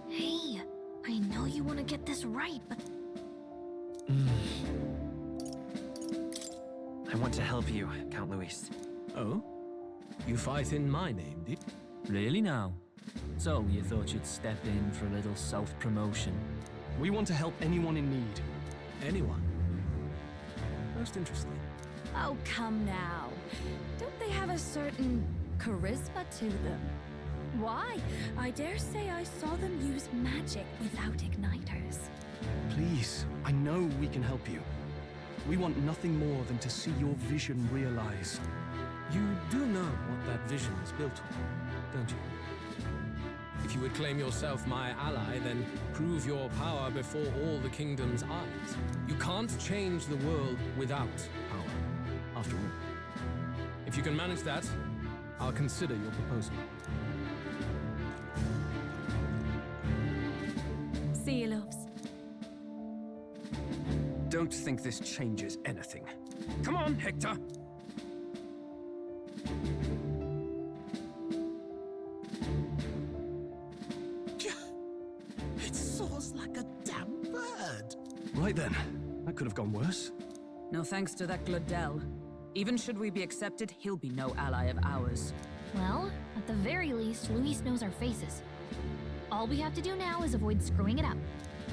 Hey, I know you want to get this right, but I want to help you, Count Luis. Oh? You fight in my name, did you? Really now? So, you thought you'd step in for a little self-promotion? We want to help anyone in need. Anyone? Most interesting. oh, come now. Don't they have a certain charisma to them? Why? I dare say I saw them use magic without igniters. Please, I know we can help you. We want nothing more than to see your vision realized. You do know what that vision is built on, don't you? If you would claim yourself my ally, then prove your power before all the kingdom's eyes. You can't change the world without power, after all. If you can manage that, I'll consider your proposal. See you, loves. Don't think this changes anything. Come on, Hector! It soars like a damn bird. Right then. That could have gone worse. No thanks to that Gladel. Even should we be accepted, he'll be no ally of ours. Well, at the very least, Luis knows our faces. All we have to do now is avoid screwing it up.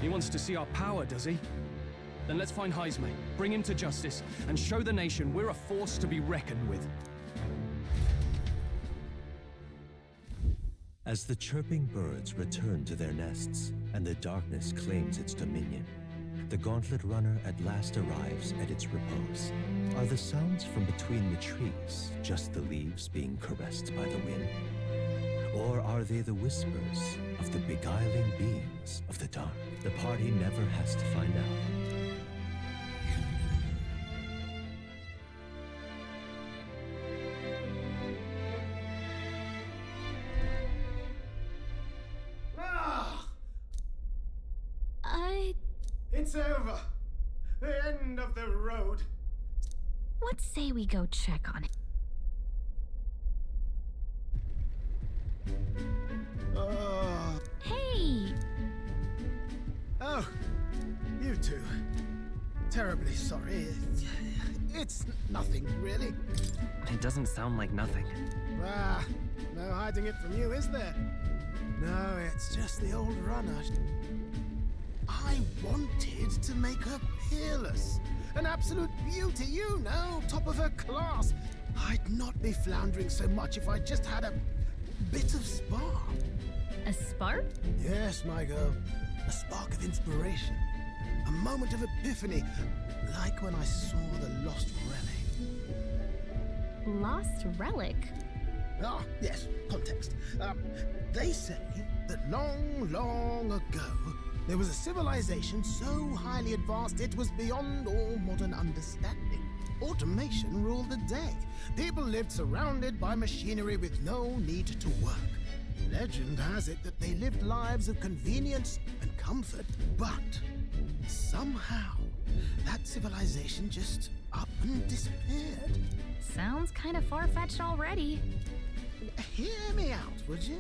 He wants to see our power, does he? Then let's find Heisme, bring him to justice, and show the nation we're a force to be reckoned with. As the chirping birds return to their nests and the darkness claims its dominion, the gauntlet runner at last arrives at its repose. Are the sounds from between the trees just the leaves being caressed by the wind? Or are they the whispers of the beguiling beings of the dark? The party never has to find out. It's over. The end of the road. What say we go check on it? Oh. Hey! Oh, you two. Terribly sorry. It's nothing, really. It doesn't sound like nothing. Ah, no hiding it from you, is there? No, it's just the old runner. I wanted to make her peerless. An absolute beauty, you know, top of her class. I'd not be floundering so much if I just had a bit of spark. A spark? Yes, my girl. A spark of inspiration. A moment of epiphany, like when I saw the lost relic. Lost relic? Ah, yes, context. They say that long, long ago, there was a civilization so highly advanced it was beyond all modern understanding. Automation ruled the day. People lived surrounded by machinery with no need to work. Legend has it that they lived lives of convenience and comfort, but somehow that civilization just up and disappeared. Sounds kind of far-fetched already. Hear me out, would you?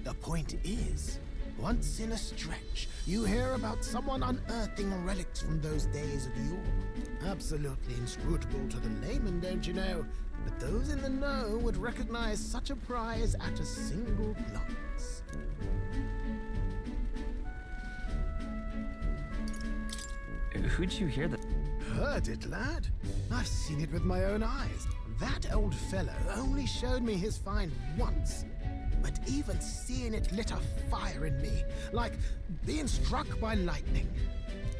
The point is, once in a stretch, you hear about someone unearthing relics from those days of yore. Absolutely inscrutable to the layman, don't you know? But those in the know would recognize such a prize at a single glance. Who'd you hear that? Heard it, lad. I've seen it with my own eyes. That old fellow only showed me his find once. But even seeing it lit a fire in me, like being struck by lightning.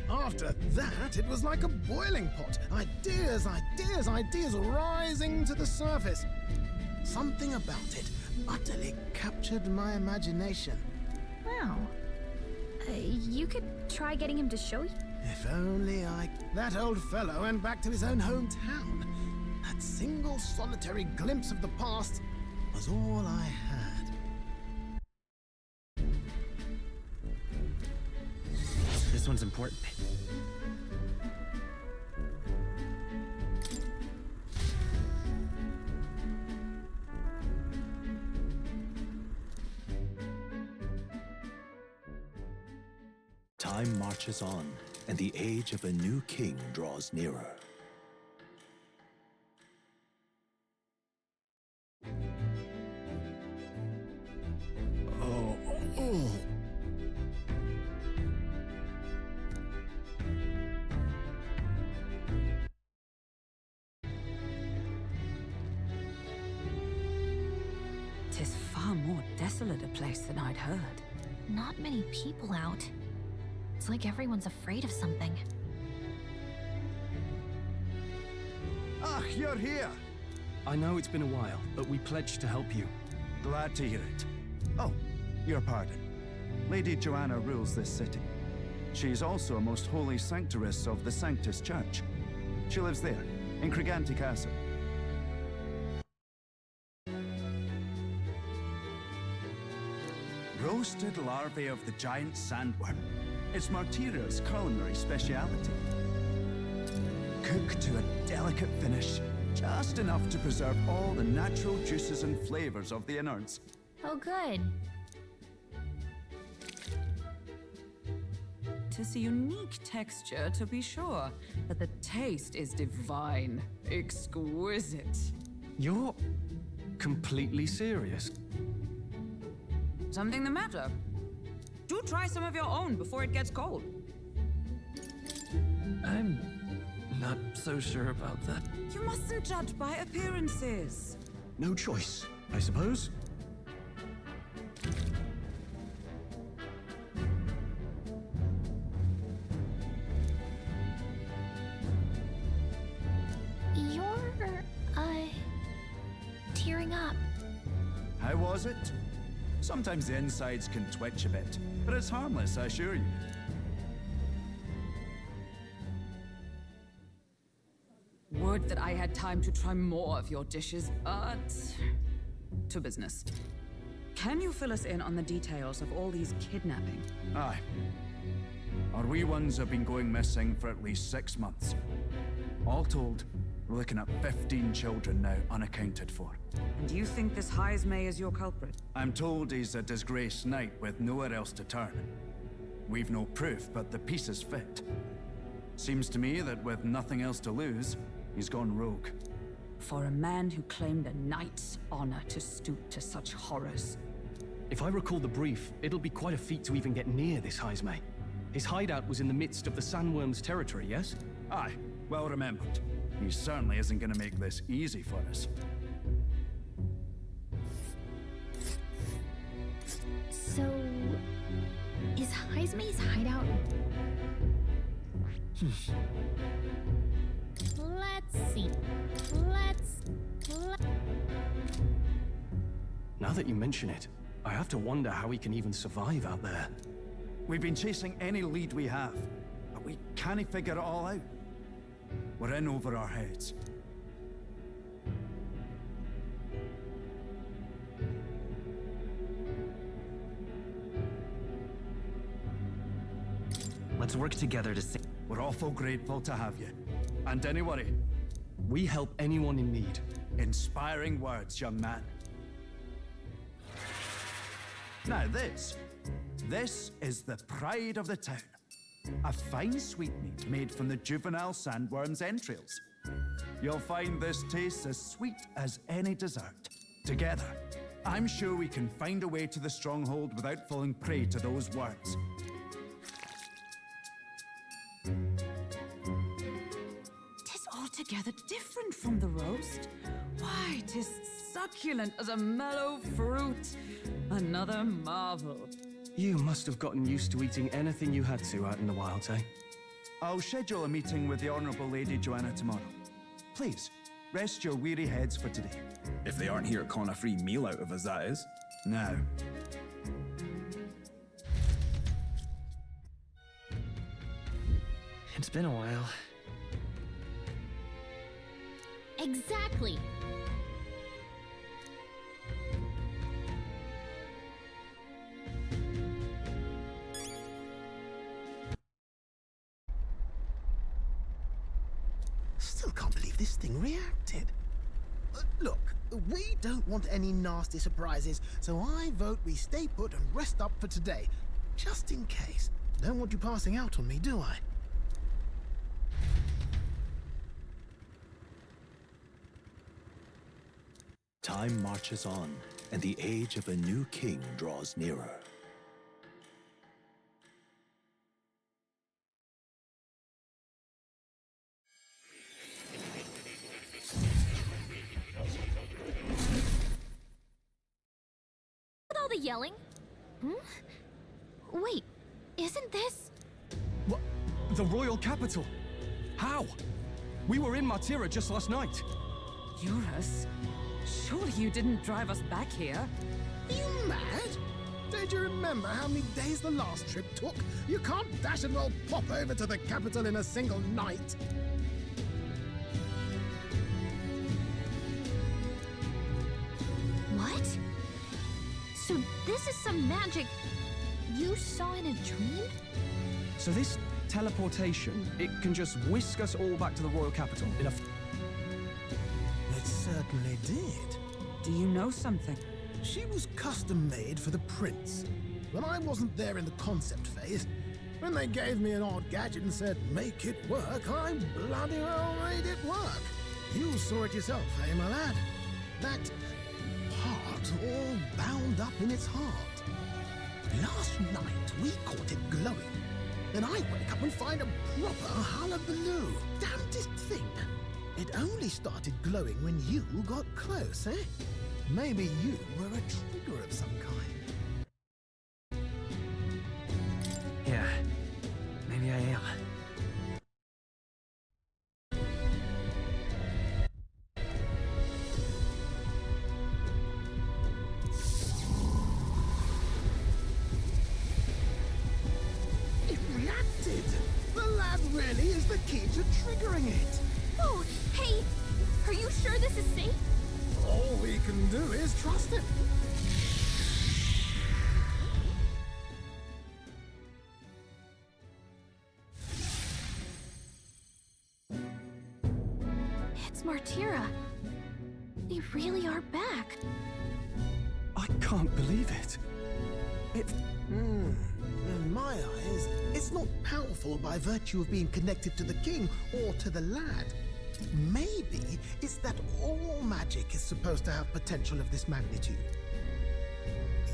After that, it was like a boiling pot. Ideas, ideas, ideas rising to the surface. Something about it utterly captured my imagination. Wow. You could try getting him to show you. If only I... That old fellow went back to his own hometown. That single solitary glimpse of the past was all I had. This one's important. Time marches on, and the age of a new king draws nearer. Tis far more desolate a place than I'd heard. Not many people out. It's like everyone's afraid of something. Ah, you're here! I know it's been a while, but we pledged to help you. Glad to hear it. Oh, your pardon. Lady Joanna rules this city. She is also a most holy sanctoress of the Sanctus Church. She lives there, in Criganti Castle. Roasted larvae of the giant sandworm. It's Martira's culinary speciality. Cooked to a delicate finish, just enough to preserve all the natural juices and flavors of the innards. Oh, good. Tis a unique texture, to be sure, but the taste is divine, exquisite. You're completely serious? Something the matter? Do try some of your own before it gets cold. I'm not so sure about that. You mustn't judge by appearances. No choice, I suppose. You're, tearing up. How was it? Sometimes the insides can twitch a bit, but it's harmless, I assure you. Would that I had time to try more of your dishes, but... to business. Can you fill us in on the details of all these kidnapping? Aye. Our wee ones have been going missing for at least 6 months. All told, we're looking at 15 children now unaccounted for. And you think this Heismay is your culprit? I'm told he's a disgraced knight with nowhere else to turn. We've no proof, but the pieces fit. Seems to me that with nothing else to lose, he's gone rogue. For a man who claimed a knight's honor to stoop to such horrors. If I recall the brief, it'll be quite a feat to even get near this Heismay. His hideout was in the midst of the Sandworm's territory, yes? Aye, well remembered. He certainly isn't gonna make this easy for us. So, is Heismay's hideout? Let's see. Now that you mention it, I have to wonder how he can even survive out there. We've been chasing any lead we have, but we can't figure it all out. We're in over our heads. Let's work together to see. We're awful grateful to have you. And don't worry, we help anyone in need. Inspiring words, young man. Now this is the pride of the town. A fine sweetmeat made from the juvenile sandworm's entrails. You'll find this tastes as sweet as any dessert. Together, I'm sure we can find a way to the stronghold without falling prey to those words. Tis altogether different from the roast. Why, tis succulent as a mellow fruit. Another marvel. You must have gotten used to eating anything you had to out in the wilds, eh? I'll schedule a meeting with the Honourable Lady Joanna tomorrow. Please, rest your weary heads for today. If they aren't here to con a free meal out of us, that is. Now. It's been a while. Exactly. Still can't believe this thing reacted. Look, we don't want any nasty surprises, so I vote we stay put and rest up for today. Just in case. Don't want you passing out on me, do I? Time marches on, and the age of a new king draws nearer. With all the yelling? Wait, isn't this... What? The royal capital? How? We were in Martira just last night. Eurus? Surely you didn't drive us back here? Are you mad? Don't you remember how many days the last trip took? You can't dash and roll pop over to the capital in a single night. What? So this is some magic you saw in a dream? So this teleportation, it can just whisk us all back to the royal capital in a... It certainly did. Do you know something? She was custom made for the prince. When I wasn't there in the concept phase, when they gave me an odd gadget and said, make it work, I bloody well made it work. You saw it yourself, eh, my lad? That part all bound up in its heart. Last night, we caught it glowing. Then I wake up and find a proper hullabaloo. Damnedest thing. It only started glowing when you got close, eh? Maybe you were a trigger of some kind. Yeah, maybe I am. It reacted! The lad really is the key to triggering it! Oh, hey! Are you sure this is safe? All we can do is trust him. It's Martira. They really are back. I can't believe it. In my eyes, it's not powerful by virtue of being connected to the king or to the lad. Maybe it's that all magic is supposed to have potential of this magnitude.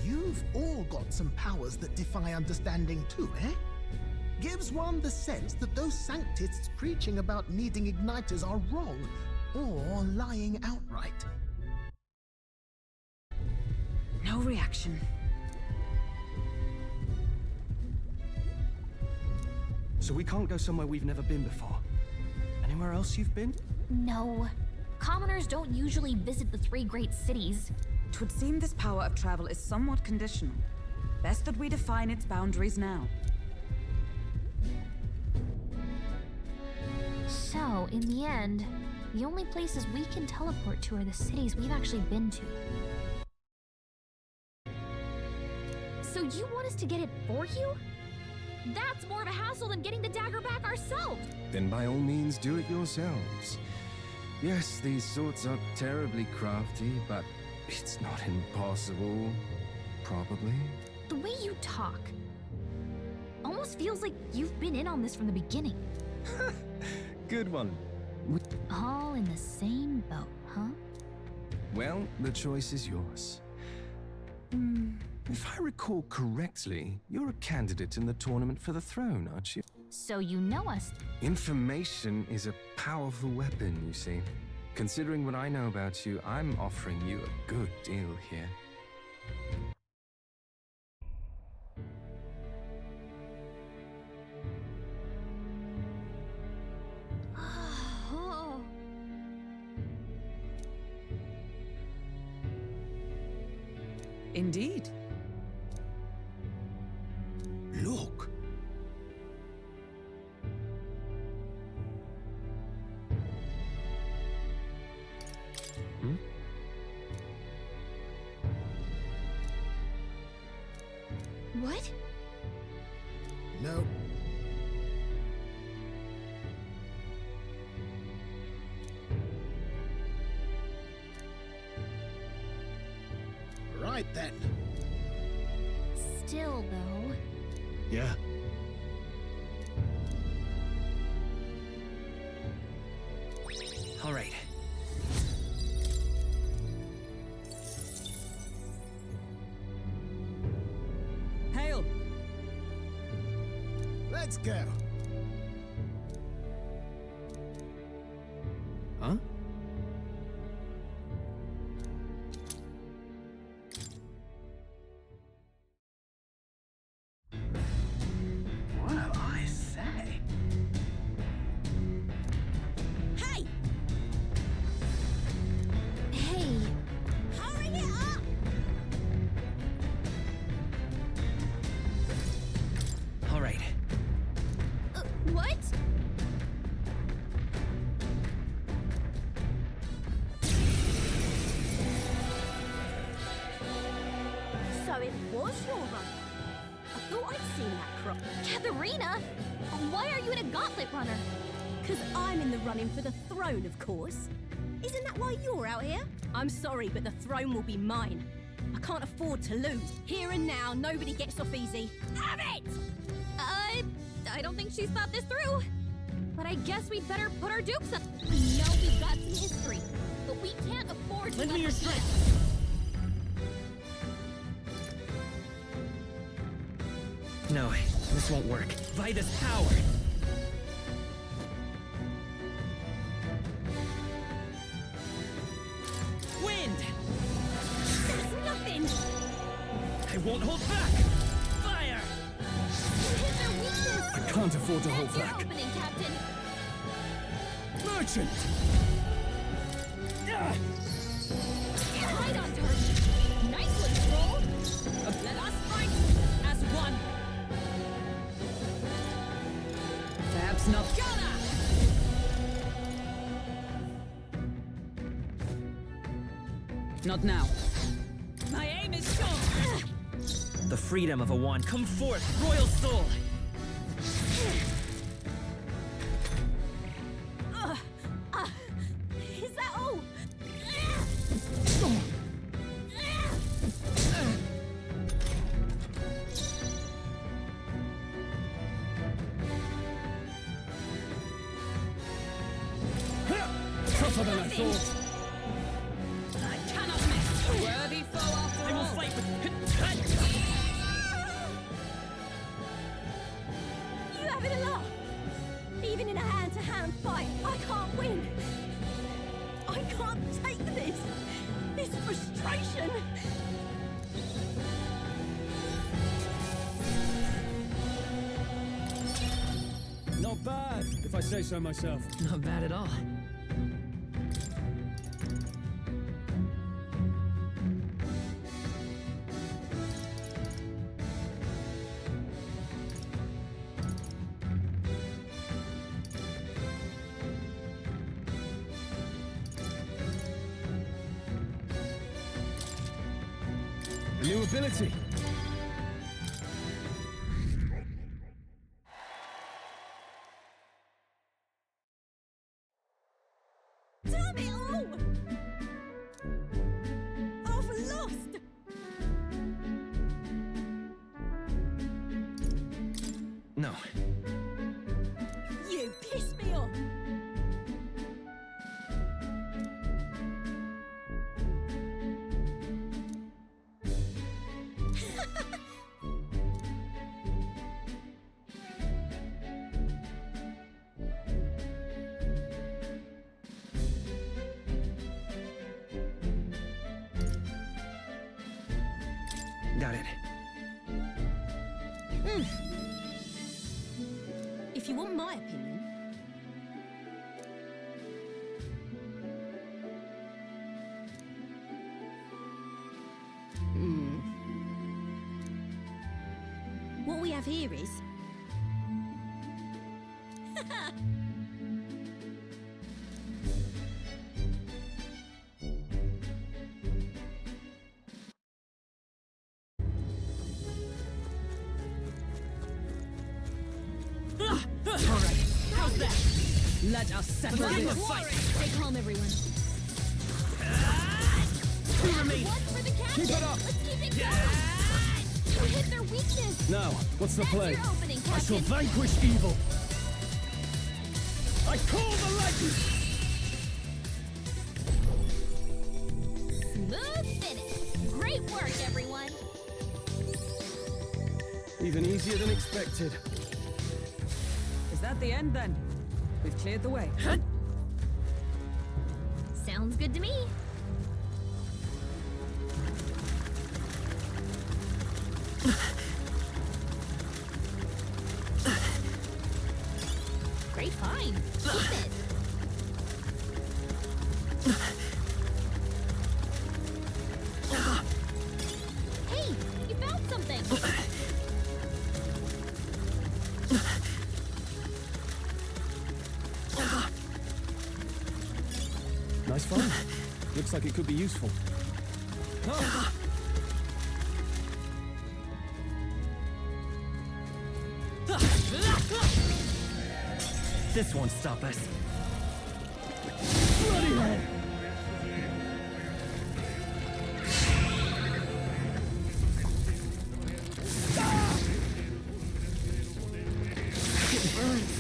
You've all got some powers that defy understanding too, eh? Gives one the sense that those sanctists preaching about needing igniters are wrong or lying outright. No reaction. So we can't go somewhere we've never been before? Anywhere else you've been? No. Commoners don't usually visit the 3 great cities. 'Twould seem this power of travel is somewhat conditional. Best that we define its boundaries now. So, in the end, the only places we can teleport to are the cities we've actually been to. So you want us to get it for you? That's more of a hassle than getting the dagger back ourselves! Then by all means do it yourselves. Yes, these swords are terribly crafty, but it's not impossible. Probably. The way you talk almost feels like you've been in on this from the beginning. Good one. All in the same boat, huh? Well, the choice is yours. If I recall correctly, you're a candidate in the tournament for the throne, aren't you? So you know us. Information is a powerful weapon, you see. Considering what I know about you, I'm offering you a good deal here. Indeed. Look. What? No. Right then. Still, though. Yeah. All right. Hail! Let's go. Huh? Well, I say. Hey! Hey! Hurry it up! All right. What? So it was your run. I thought I'd seen that crop. Katharina! Why are you in a gauntlet runner? Because I'm in the running for the throne, of course. Isn't that why you're out here? I'm sorry, but the throne will be mine. I can't afford to lose. Here and now, nobody gets off easy. Have it! I don't think she's thought this through. But I guess we'd better put our dukes up. We know we've got some history, but we can't afford to Lend me let your her strength. No, this won't work. Vida's power! Wind! That's nothing! I won't hold back! Fire! You hit their weakness! I can't afford to hold That's your back. opening, Captain! Merchant! Right on target! Nice one, Troll! Let us fight as one! Perhaps not. Gunna! Not now. My aim is sure! The freedom of a wand. Come forth, royal soul! tougher than I thought. I cannot miss. A worthy foe after all. I will fight with... You having a laugh? Even in a hand-to-hand fight, I can't win. I can't take this. This frustration. Not bad, if I say so myself. Not bad at all. A new ability. Damn it all! I've lost! No. You pissed me off! Got it. If you want my opinion, what we have here is Alright, how's that? Let us settle this. Stay calm, everyone. Who remains? One for the captain. Keep it up. Let's keep it going. You hit their weakness. Now, what's the That's play? your opening, I shall Captain. vanquish evil. I call the lightning. Smooth finish. Great work, everyone. Even easier than expected. Is that the end then? We've cleared the way. Sounds good to me. Great find. Keep it. Hey, you found something. Nice find. Looks like it could be useful. Oh. This won't stop us. Bloody hell! It burns.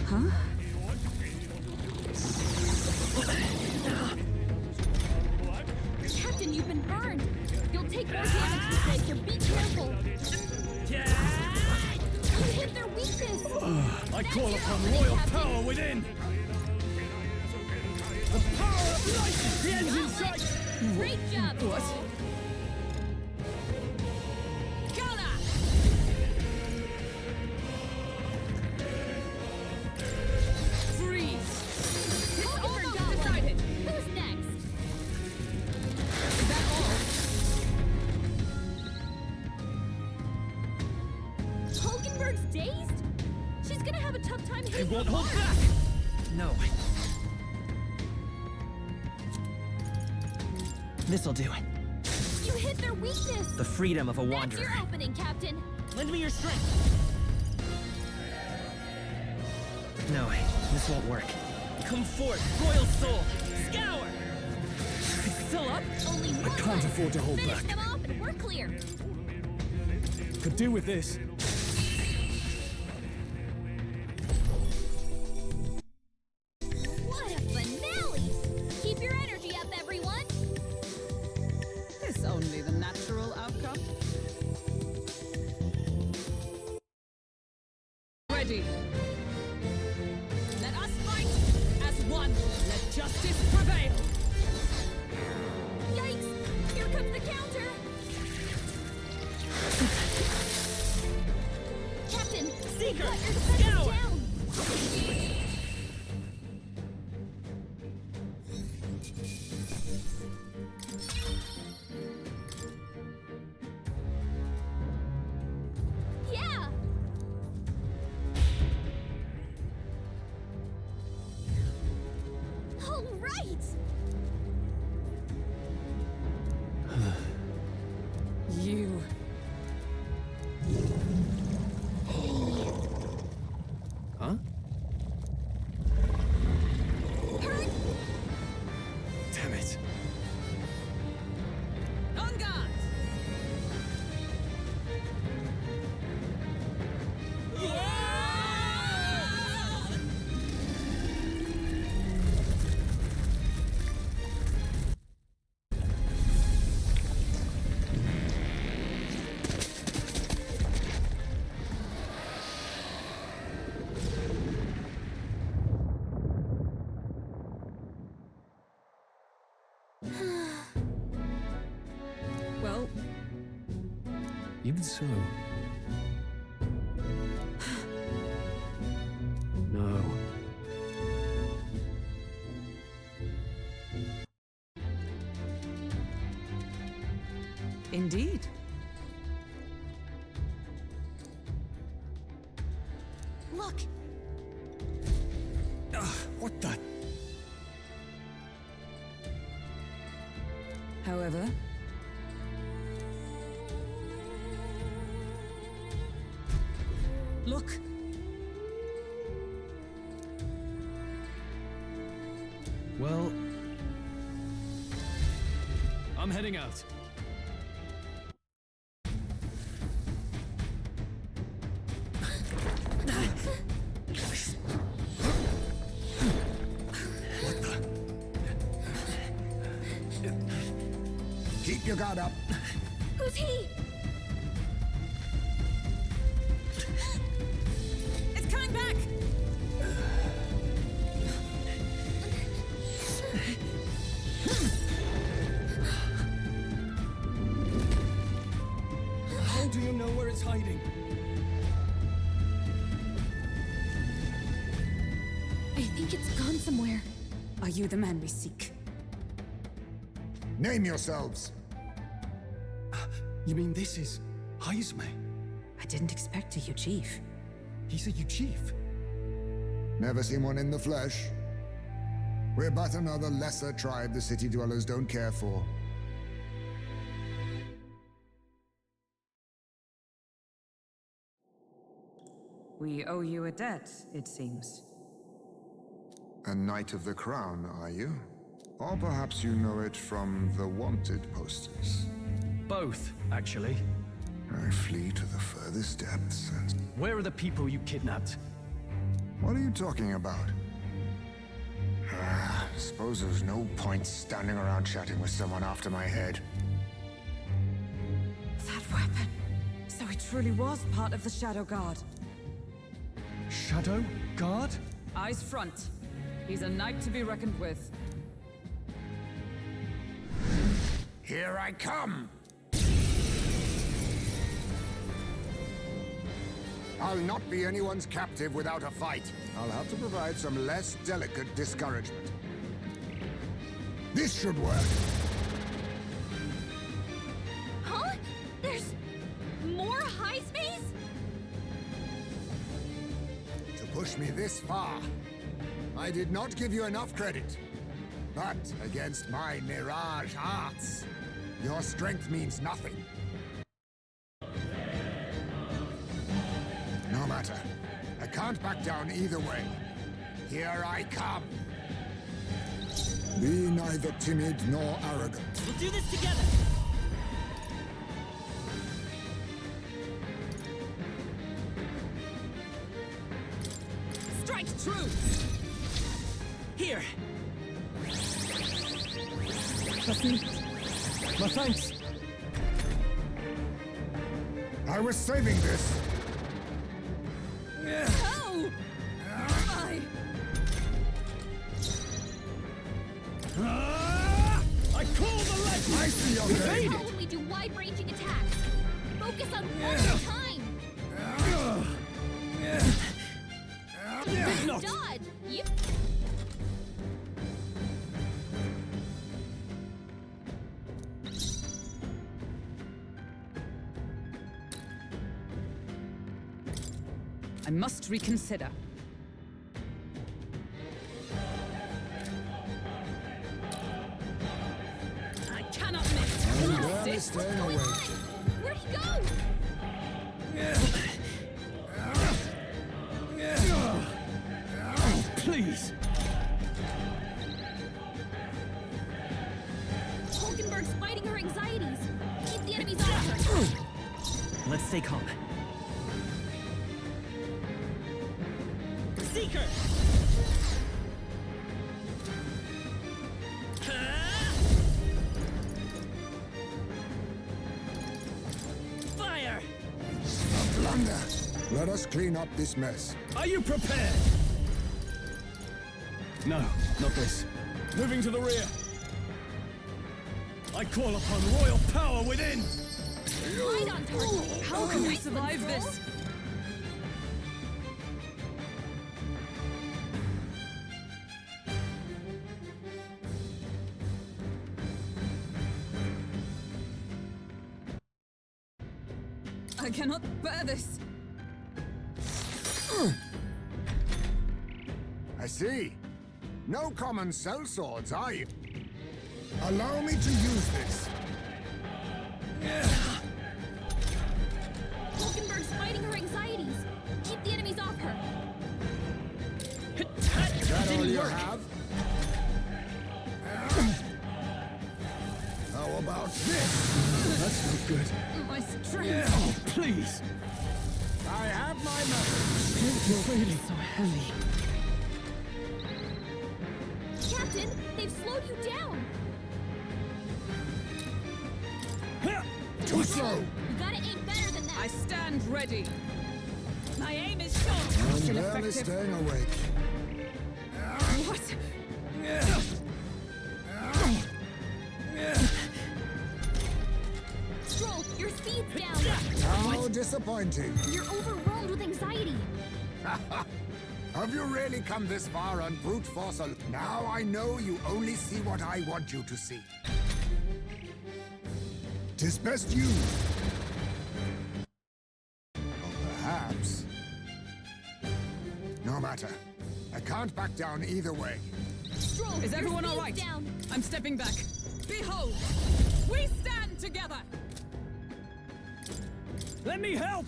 Huh? Captain, you've been burned. You'll take more damage this so be careful. You hit their weakness. I call upon royal power within! The power of light! The end's in sight! Great job. What? Kala! Freeze! Hulkenberg got one. Decided. Who's next? Is that all? Hulkenberg's dazed? She's gonna have a tough time They hitting won't the hold mark. back! No. This'll do. You hit their weakness. The freedom of a That's wanderer. your opening, Captain. Lend me your strength. No, this won't work. Come forth, royal soul! Scour! It's still up? Only I one can't left. afford to hold Finish back. them off and we're clear. Could do with this. ready. Let us fight as one. Let justice prevail. Yikes! Here comes the counter! Captain, Seeker, cut your defenses scour! down! Yeah! All right! You. Huh? Damn it. On guard! Well, Even so. No. indeed. Look! What the? However, Look! Well, I'm heading out. Keep your guard up. Who's he? It's coming back! How do you know where it's hiding? I think it's gone somewhere. are you the man we seek? Name yourselves. You mean this is Heisme? I didn't expect a Uchief. He's a Uchief. Never seen one in the flesh. We're but another lesser tribe the city dwellers don't care for. We owe you a debt, it seems. A Knight of the Crown, are you? Or perhaps you know it from the wanted posters. Both, actually. I flee to the furthest depths and... Where are the people you kidnapped? What are you talking about? Suppose there's no point standing around chatting with someone after my head. That weapon! So it truly was part of the Shadow Guard. Shadow Guard? Eyes front. He's a knight to be reckoned with. Here I come! I'll not be anyone's captive without a fight. I'll have to provide some less delicate discouragement. This should work. Huh? There's more Heismes? To push me this far, I did not give you enough credit. But against my Mirage arts, your strength means nothing. No matter. I can't back down either way. Here I come. Be neither timid nor arrogant. We'll do this together! Strike true! Here! My thanks! I was saving this. Ah! your You fate. can only do wide-ranging attacks. Focus on one at a time. Not. Dodge. You. I must reconsider. I cannot miss. I'm barely staying awake. Where'd he go? Please. Hulkenberg's fighting her anxieties. Keep the enemies off her. Let's stay calm. Seeker! Fire! A blunder. Let us clean up this mess. Are you prepared? No, not this. Moving to the rear. I call upon royal power within! Right on target. How can we survive this? I cannot bear this. I see. No common sellswords, are you? Allow me to use this. Hulkenberg's fighting her anxieties. Keep the enemies off her. Is that all you have? How about this? That's no good. My strength. Oh, please. I have my methods. You're really So heavy. Captain, they've slowed you down. Too slow. You gotta aim better than that. I stand ready. My aim is sure. I'm Still barely effective. staying awake. What? Stroll, your speed's down. How disappointing. You're overwhelmed with anxiety. Have you really come this far on brute force? Now I know you only see what I want you to see. 'Tis best you. Or perhaps. No matter. I can't back down either way. Stroll, Is your everyone all speed's right? down. I'm stepping back. Behold, we stand together. Let me help!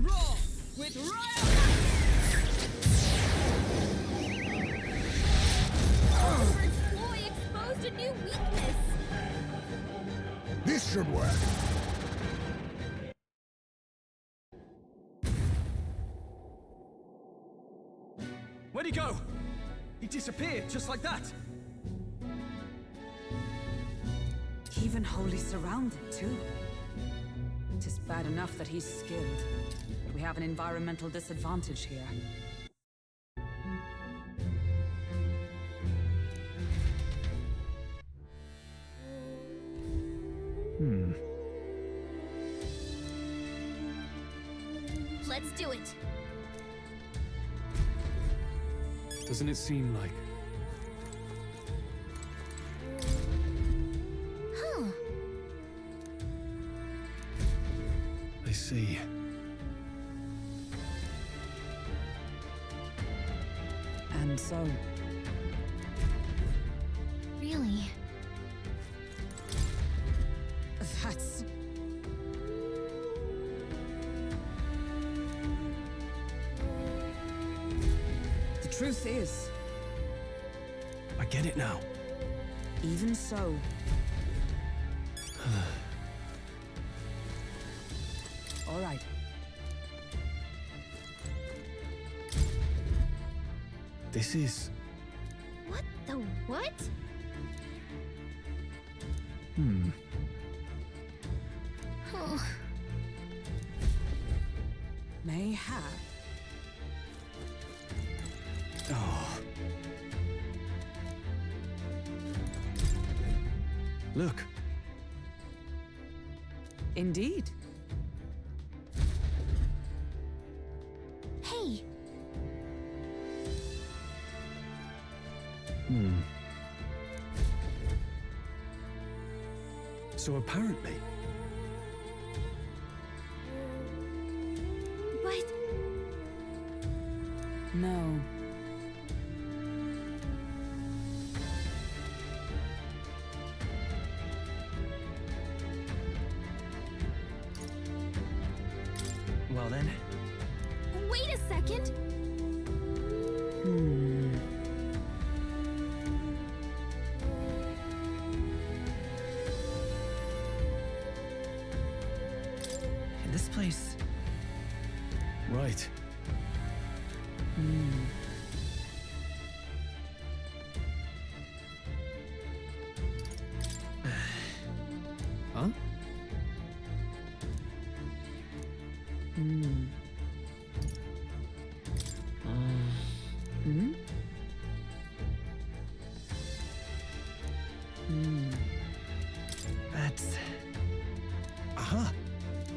Roar with royal. Hulkenberg's ploy exposed a new weakness. This should work. Where'd he go? He disappeared just like that. Even wholly surrounded, too. Tis bad enough that he's skilled, but we have an environmental disadvantage here. Let's do it. Doesn't it seem like... Huh. I see. And so, Really? that's... The truth is, I get it now. even so, all right. This is... What the what? Oh, Mayhap. Oh. Look. Indeed. Hey, So apparently, but no. Well then, wait a second. in this place, right. Huh? that's... Aha!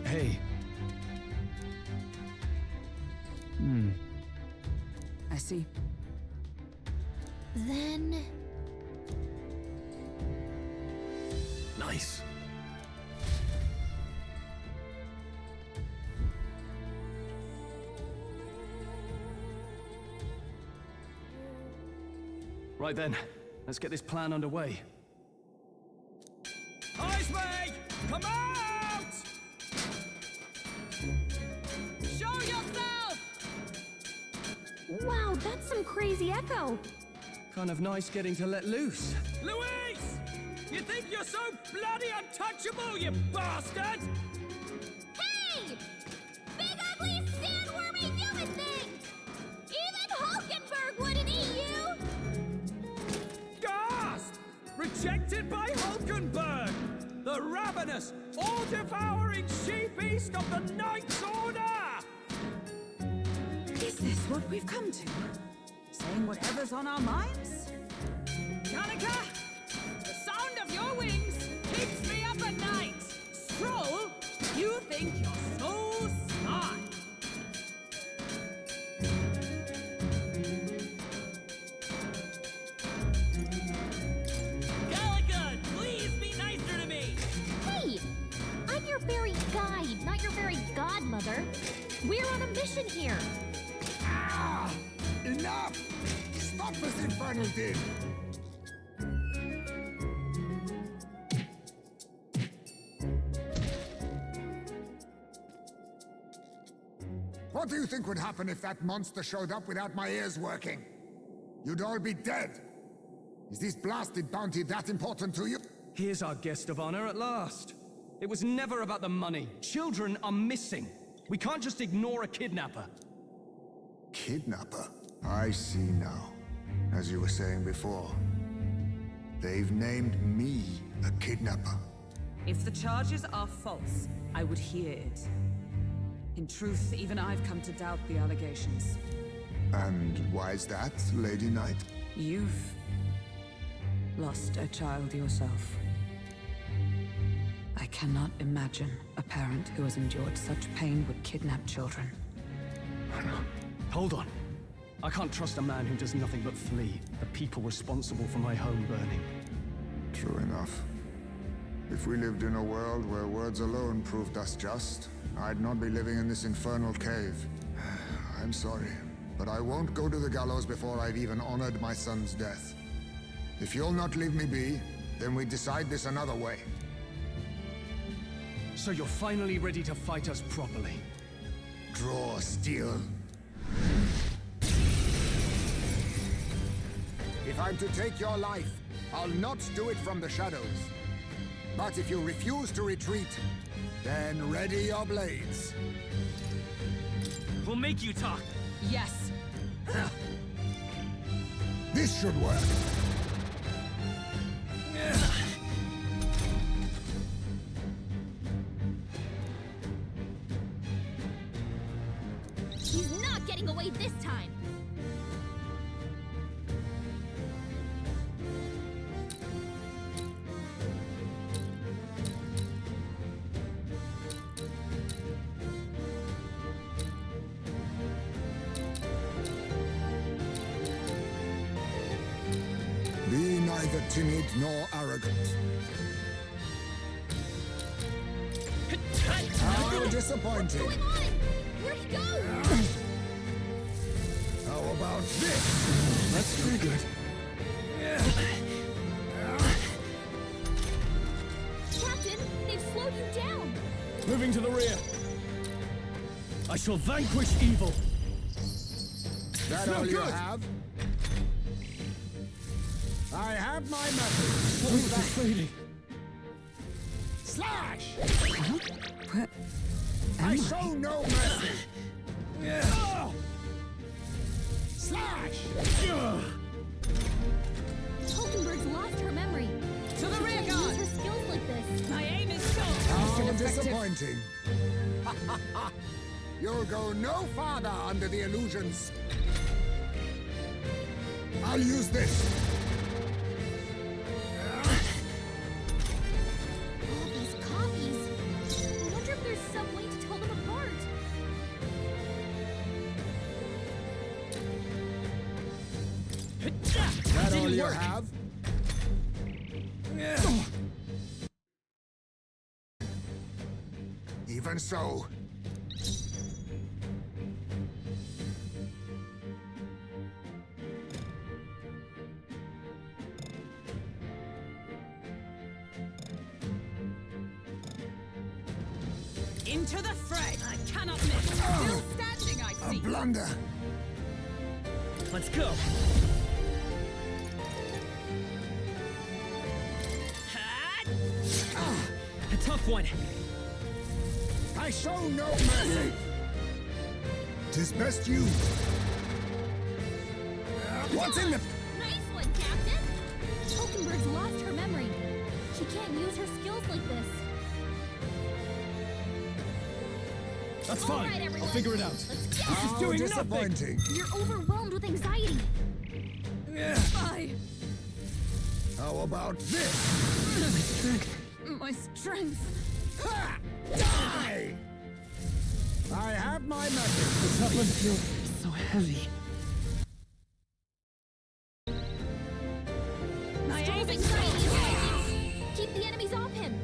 Hey. I see. Then Nice. Right then, let's get this plan underway. Iceman! Come out! Show yourself! wow, that's some crazy echo. Kind of nice getting to let loose. Louise! You think you're so bloody untouchable, you bastard? Hey! Big ugly sandwormy human thing! Even Hulkenberg wouldn't eat you! Gasp! Rejected by Hulkenberg! The ravenous, all-devouring she-beast of the Knight's Order! Is this what we've come to? Saying whatever's on our minds? Kanika! The sound of your wings keeps me up at night! Stroll, you think you're so smart! Gallagher, please be nicer to me! Hey! I'm your fairy guide, not your fairy godmother. We're on a mission here. Ah! Enough! Stop this infernal din! What do you think would happen if that monster showed up without my ears working? You'd all be dead. Is this blasted bounty that important to you? Here's our guest of honor at last. It was never about the money. Children are missing. We can't just ignore a kidnapper. Kidnapper? I see now. As you were saying before, they've named me a kidnapper. If the charges are false, I would hear it. In truth, even I've come to doubt the allegations. And why is that, Lady Knight? You've lost a child yourself. I cannot imagine a parent who has endured such pain would kidnap children. Hold on. I can't trust a man who does nothing but flee the people responsible for my home burning. True enough. If we lived in a world where words alone proved us just, I'd not be living in this infernal cave. I'm sorry, but I won't go to the gallows before I've even honored my son's death. If you'll not leave me be, then we decide this another way. So you're finally ready to fight us properly? Draw steel. If I'm to take your life, I'll not do it from the shadows. But if you refuse to retreat, then ready your blades. We'll make you talk. Yes. This should work. He's not getting away this time. neither timid nor arrogant. How disappointing. What's going on? Where'd he go? How about this? That's pretty good. Captain, they've slowed you down. Moving to the rear. I shall vanquish evil. That No all you good. have? I have my method. Who's this lady? Slash! What? I show no mercy. Yeah. Slash! Hulkenberg's lost her memory. To the She rear can't guard! use her skills like this. My aim is sure. How disappointing. You'll go no farther under the illusions. I'll use this. All these copies. I wonder if there's some way to tell them apart. That all you have? Even so. Into the fray. I cannot miss. Still standing, I A see. blunder. Let's go. A tough one. I show no mercy. 'Tis best you. What's in the... Nice one, Captain. Hulkenberg's lost her memory. She can't use her skills like this. That's All fine. right, everyone. I'll figure it out. Let's go. How doing disappointing. You're overwhelmed with anxiety. Bye. How about this? My strength. Ha! Die! I have my method. What's happened? So heavy. My Stop aim is anxiety. sure. Keep the enemies off him.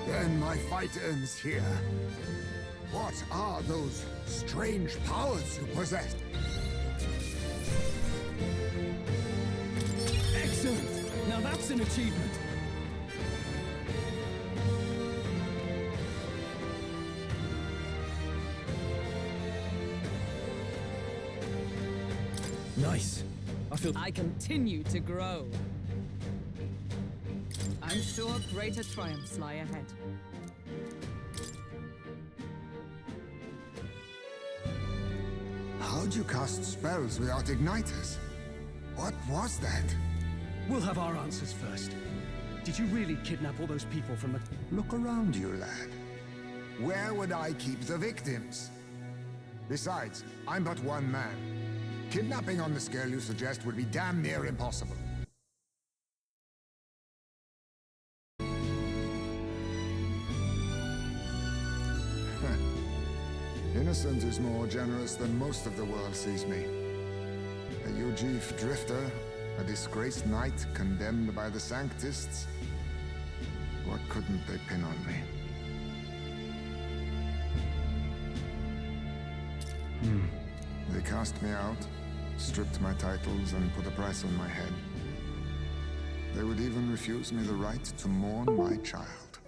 Then my fight ends here. What are those strange powers you possess? Excellent. Now that's an achievement. Nice. I continue to grow. I'm sure greater triumphs lie ahead. How'd you cast spells without igniters? What was that? We'll have our answers first. Did you really kidnap all those people from the... Look around you, lad. Where would I keep the victims? Besides, I'm but one man. Kidnapping on the scale you suggest would be damn near impossible. Innocent is more generous than most of the world sees me. A UG drifter, a disgraced knight condemned by the Sanctists. What couldn't they pin on me? They cast me out, stripped my titles, and put a price on my head. They would even refuse me the right to mourn my child.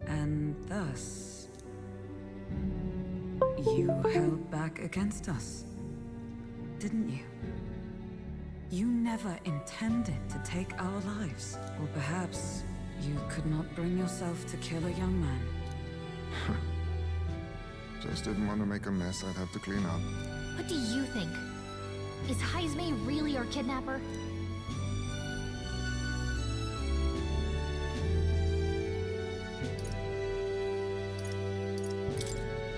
And thus, you held back against us, didn't you? You never intended to take our lives. Or perhaps you could not bring yourself to kill a young man. Just didn't want to make a mess I'd have to clean up. What do you think? Is Heismay really our kidnapper?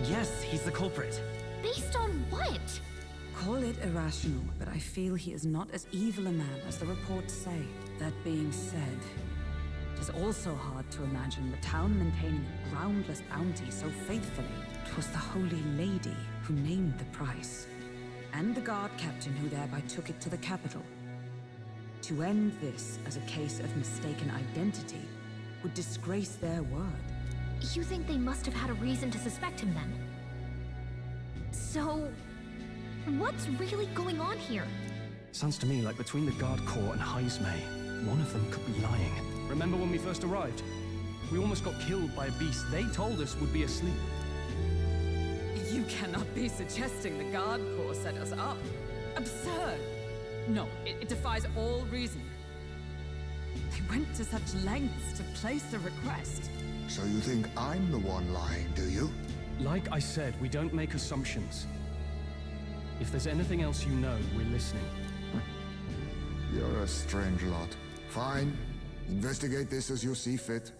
Yes, he's the culprit. Based on what? Call it irrational, but I feel he is not as evil a man as the reports say. That being said, it is also hard to imagine the town maintaining a groundless bounty so faithfully. It was the Holy Lady who named the price, and the guard captain who thereby took it to the capital. To end this as a case of mistaken identity would disgrace their word. You think they must have had a reason to suspect him then? So, what's really going on here? Sounds to me like between the Guard Corps and Heismay, one of them could be lying. Remember when we first arrived? We almost got killed by a beast they told us would be asleep. You cannot be suggesting the Guard Corps set us up. Absurd! No, it defies all reason. They went to such lengths to place the request. So you think I'm the one lying, do you? Like I said, we don't make assumptions. If there's anything else you know, we're listening. You're a strange lot. Fine. Investigate this as you see fit.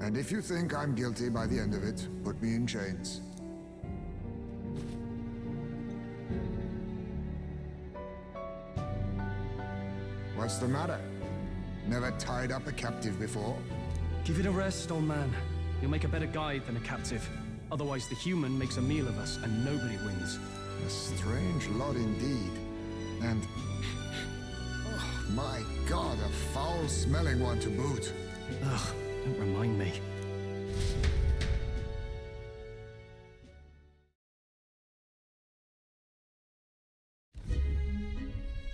And if you think I'm guilty by the end of it, put me in chains. What's the matter? Never tied up a captive before? Give it a rest, old man. You'll make a better guide than a captive. Otherwise, the human makes a meal of us, and nobody wins. A strange lot indeed. And... oh, my God, a foul-smelling one to boot. Ugh, don't remind me.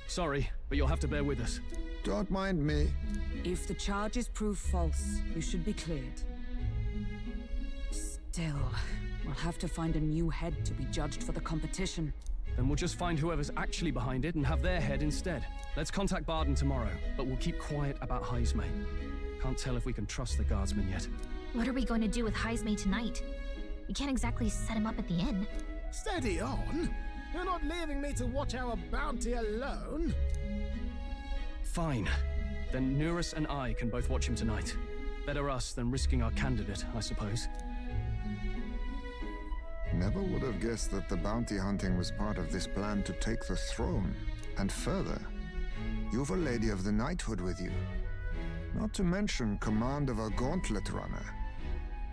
Sorry, but you'll have to bear with us. Don't mind me. If the charges prove false, you should be cleared. Still, we'll have to find a new head to be judged for the competition. Then we'll just find whoever's actually behind it and have their head instead. Let's contact Barden tomorrow, but we'll keep quiet about Heismay. Can't tell if we can trust the guardsman yet. What are we going to do with Heismay tonight? We can't exactly set him up at the inn. Steady on! You're not leaving me to watch our bounty alone. Fine. Then Nurus and I can both watch him tonight. Better us than risking our candidate, I suppose. Never would have guessed that the bounty hunting was part of this plan to take the throne. And further, you've a Lady of the Knighthood with you. Not to mention command of a gauntlet runner.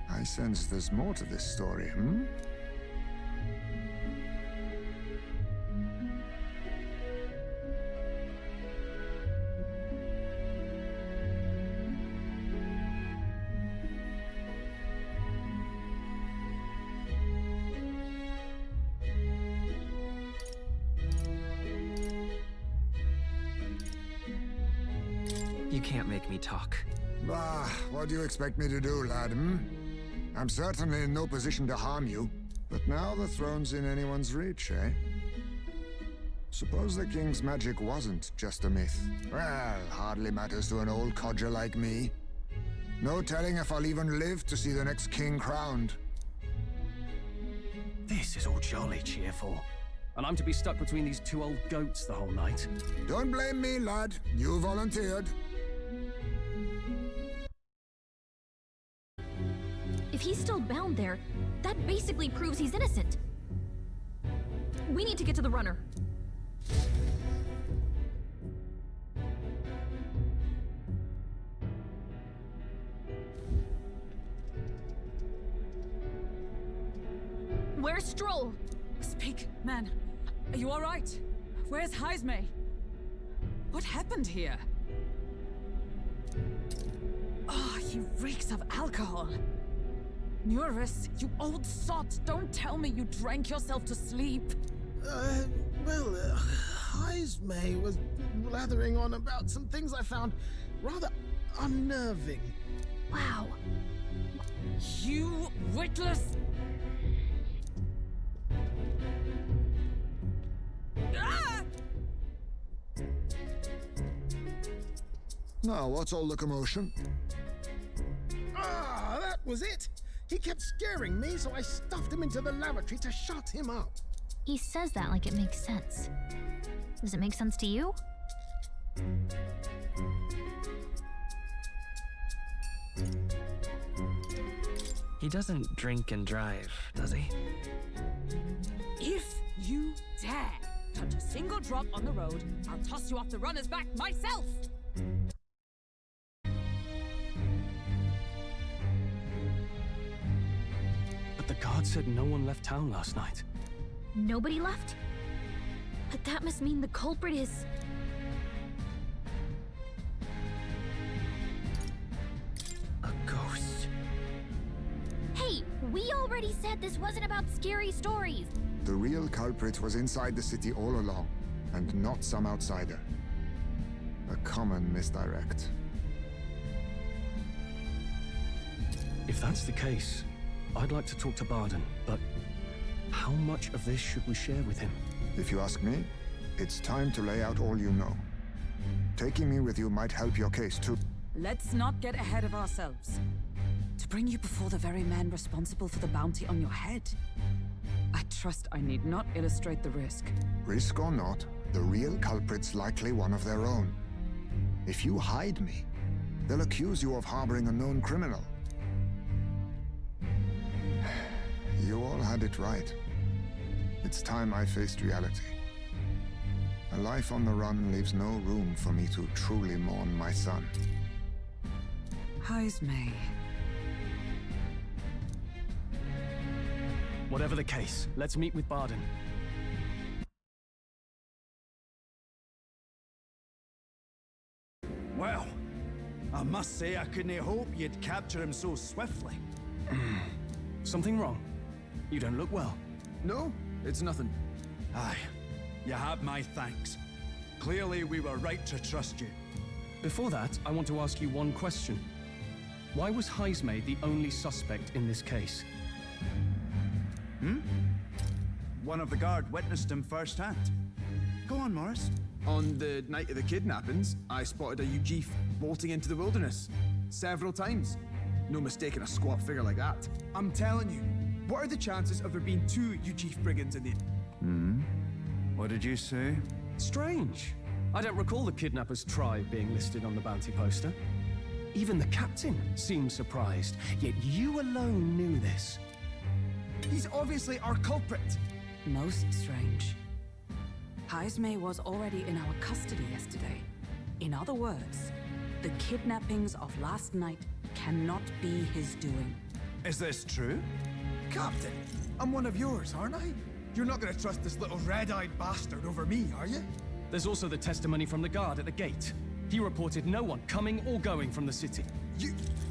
I sense there's more to this story, hmm? You can't make me talk. Bah, what do you expect me to do, lad, hmm? I'm certainly in no position to harm you. But now the throne's in anyone's reach, eh? Suppose the king's magic wasn't just a myth. Well, hardly matters to an old codger like me. No telling if I'll even live to see the next king crowned. This is all jolly cheerful. And I'm to be stuck between these two old goats the whole night. Don't blame me, lad. You volunteered. If he's still bound there, that basically proves he's innocent. We need to get to the runner. Where's Stroll? Speak, man. Are you all right? Where's Heismay? What happened here? Oh, he reeks of alcohol. Nurus, you old sot, don't tell me you drank yourself to sleep. Heismay was blathering on about some things I found rather unnerving. Wow. You witless... Ah! Now, what's all the commotion? Ah, that was it! He kept scaring me, so I stuffed him into the lavatory to shut him up. He says that like it makes sense. Does it make sense to you? He doesn't drink and drive, does he? If you dare touch a single drop on the road, I'll toss you off the runner's back myself! But the guard said no one left town last night. Nobody left? But that must mean the culprit is... already said this wasn't about scary stories. The real culprit was inside the city all along, and not some outsider. A common misdirect. If that's the case, I'd like to talk to Barden, but how much of this should we share with him? If you ask me, it's time to lay out all you know. Taking me with you might help your case too. Let's not get ahead of ourselves. To bring you before the very man responsible for the bounty on your head, I trust I need not illustrate the risk. Risk or not, the real culprit's likely one of their own. If you hide me, they'll accuse you of harboring a known criminal. You all had it right. It's time I faced reality. A life on the run leaves no room for me to truly mourn my son. Heismay. Whatever the case, let's meet with Barden. Well, I must say I couldn't hope you'd capture him so swiftly. Something wrong? You don't look well. No, it's nothing. Aye, you have my thanks. Clearly we were right to trust you. Before that, I want to ask you one question. Why was Heismay the only suspect in this case? One of the guard witnessed him firsthand. Go on, Morris. On the night of the kidnappings, I spotted a Ujif bolting into the wilderness. Several times. No mistaking a squat figure like that. I'm telling you, what are the chances of there being two Ujif brigands in the... What did you say? Strange. I don't recall the kidnappers' tribe being listed on the bounty poster. Even the captain seemed surprised, yet you alone knew this. He's obviously our culprit. Most strange. Heismay was already in our custody yesterday. In other words, the kidnappings of last night cannot be his doing. Is this true? Captain, I'm one of yours, aren't I? You're not gonna trust this little red-eyed bastard over me, are you? There's also the testimony from the guard at the gate. He reported no one coming or going from the city.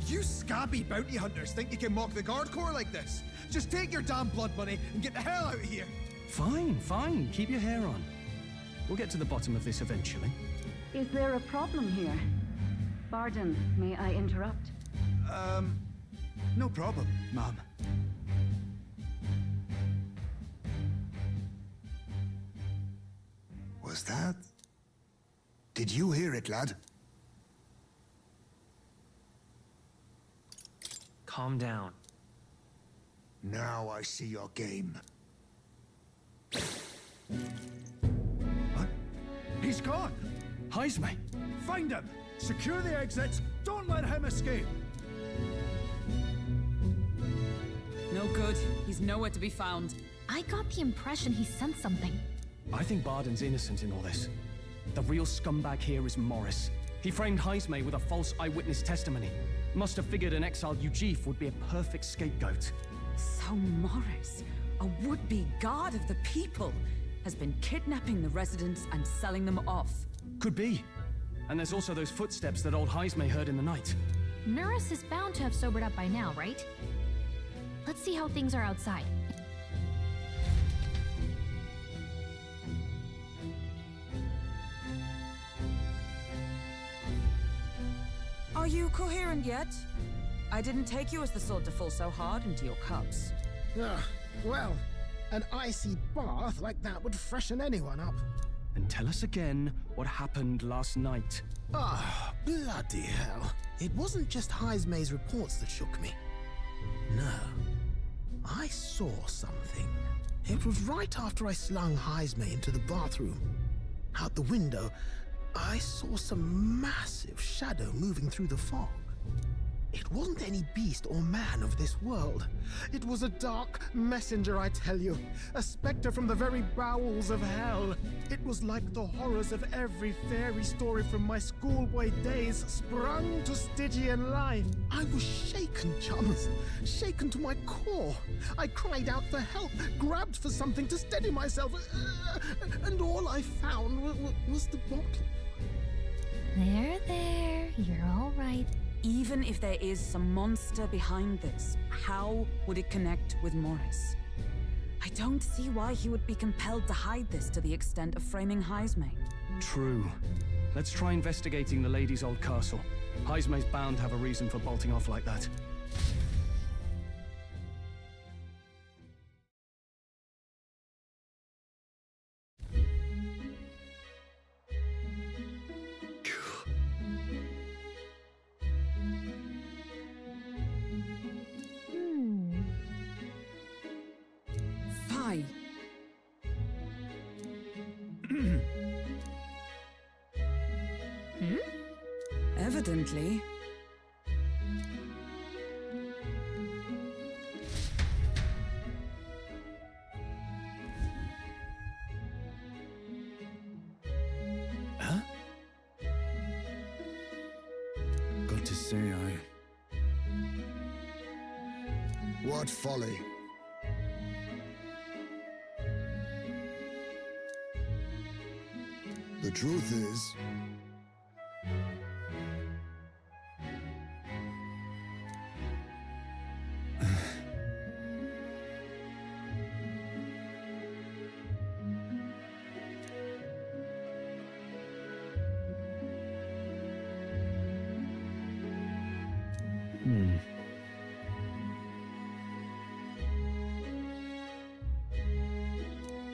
You scabby bounty hunters think you can mock the guard corps like this? Just take your damn blood money and get the hell out of here! Fine. Keep your hair on. We'll get to the bottom of this eventually. Is there a problem here? Barden, may I interrupt? No problem, Mom. Was that? Did you hear it, lad? Calm down. Now I see your game. What? He's gone! Heismay! Find him! Secure the exits! Don't let him escape! No good. He's nowhere to be found. I got the impression he sensed something. I think Barden's innocent in all this. The real scumbag here is Morris. He framed Heismay with a false eyewitness testimony. Must have figured an exiled Ujif would be a perfect scapegoat. So Morris, a would-be guard of the people, has been kidnapping the residents and selling them off. Could be. And there's also those footsteps that old Heismay heard in the night. Nurse is bound to have sobered up by now, right? Let's see how things are outside. Are you coherent yet? I didn't take you as the sort to fall so hard into your cups. Well, an icy bath like that would freshen anyone up. And tell us again what happened last night. Bloody hell. It wasn't just Heismay's reports that shook me. No. I saw something. It was right after I slung Heismay into the bathroom. Out the window, I saw some massive shadow moving through the fog. It wasn't any beast or man of this world. It was a dark messenger, I tell you. A specter from the very bowels of hell. It was like the horrors of every fairy story from my schoolboy days sprung to Stygian life. I was shaken, chums. Shaken to my core. I cried out for help, grabbed for something to steady myself, and all I found was the bottle. There, you're all right. Even if there is some monster behind this, how would it connect with Morris? I don't see why he would be compelled to hide this to the extent of framing Heismay. True. Let's try investigating the lady's old castle. Heismay's bound to have a reason for bolting off like that. Fie. Evidently. Huh? Got to say, What folly. The truth is,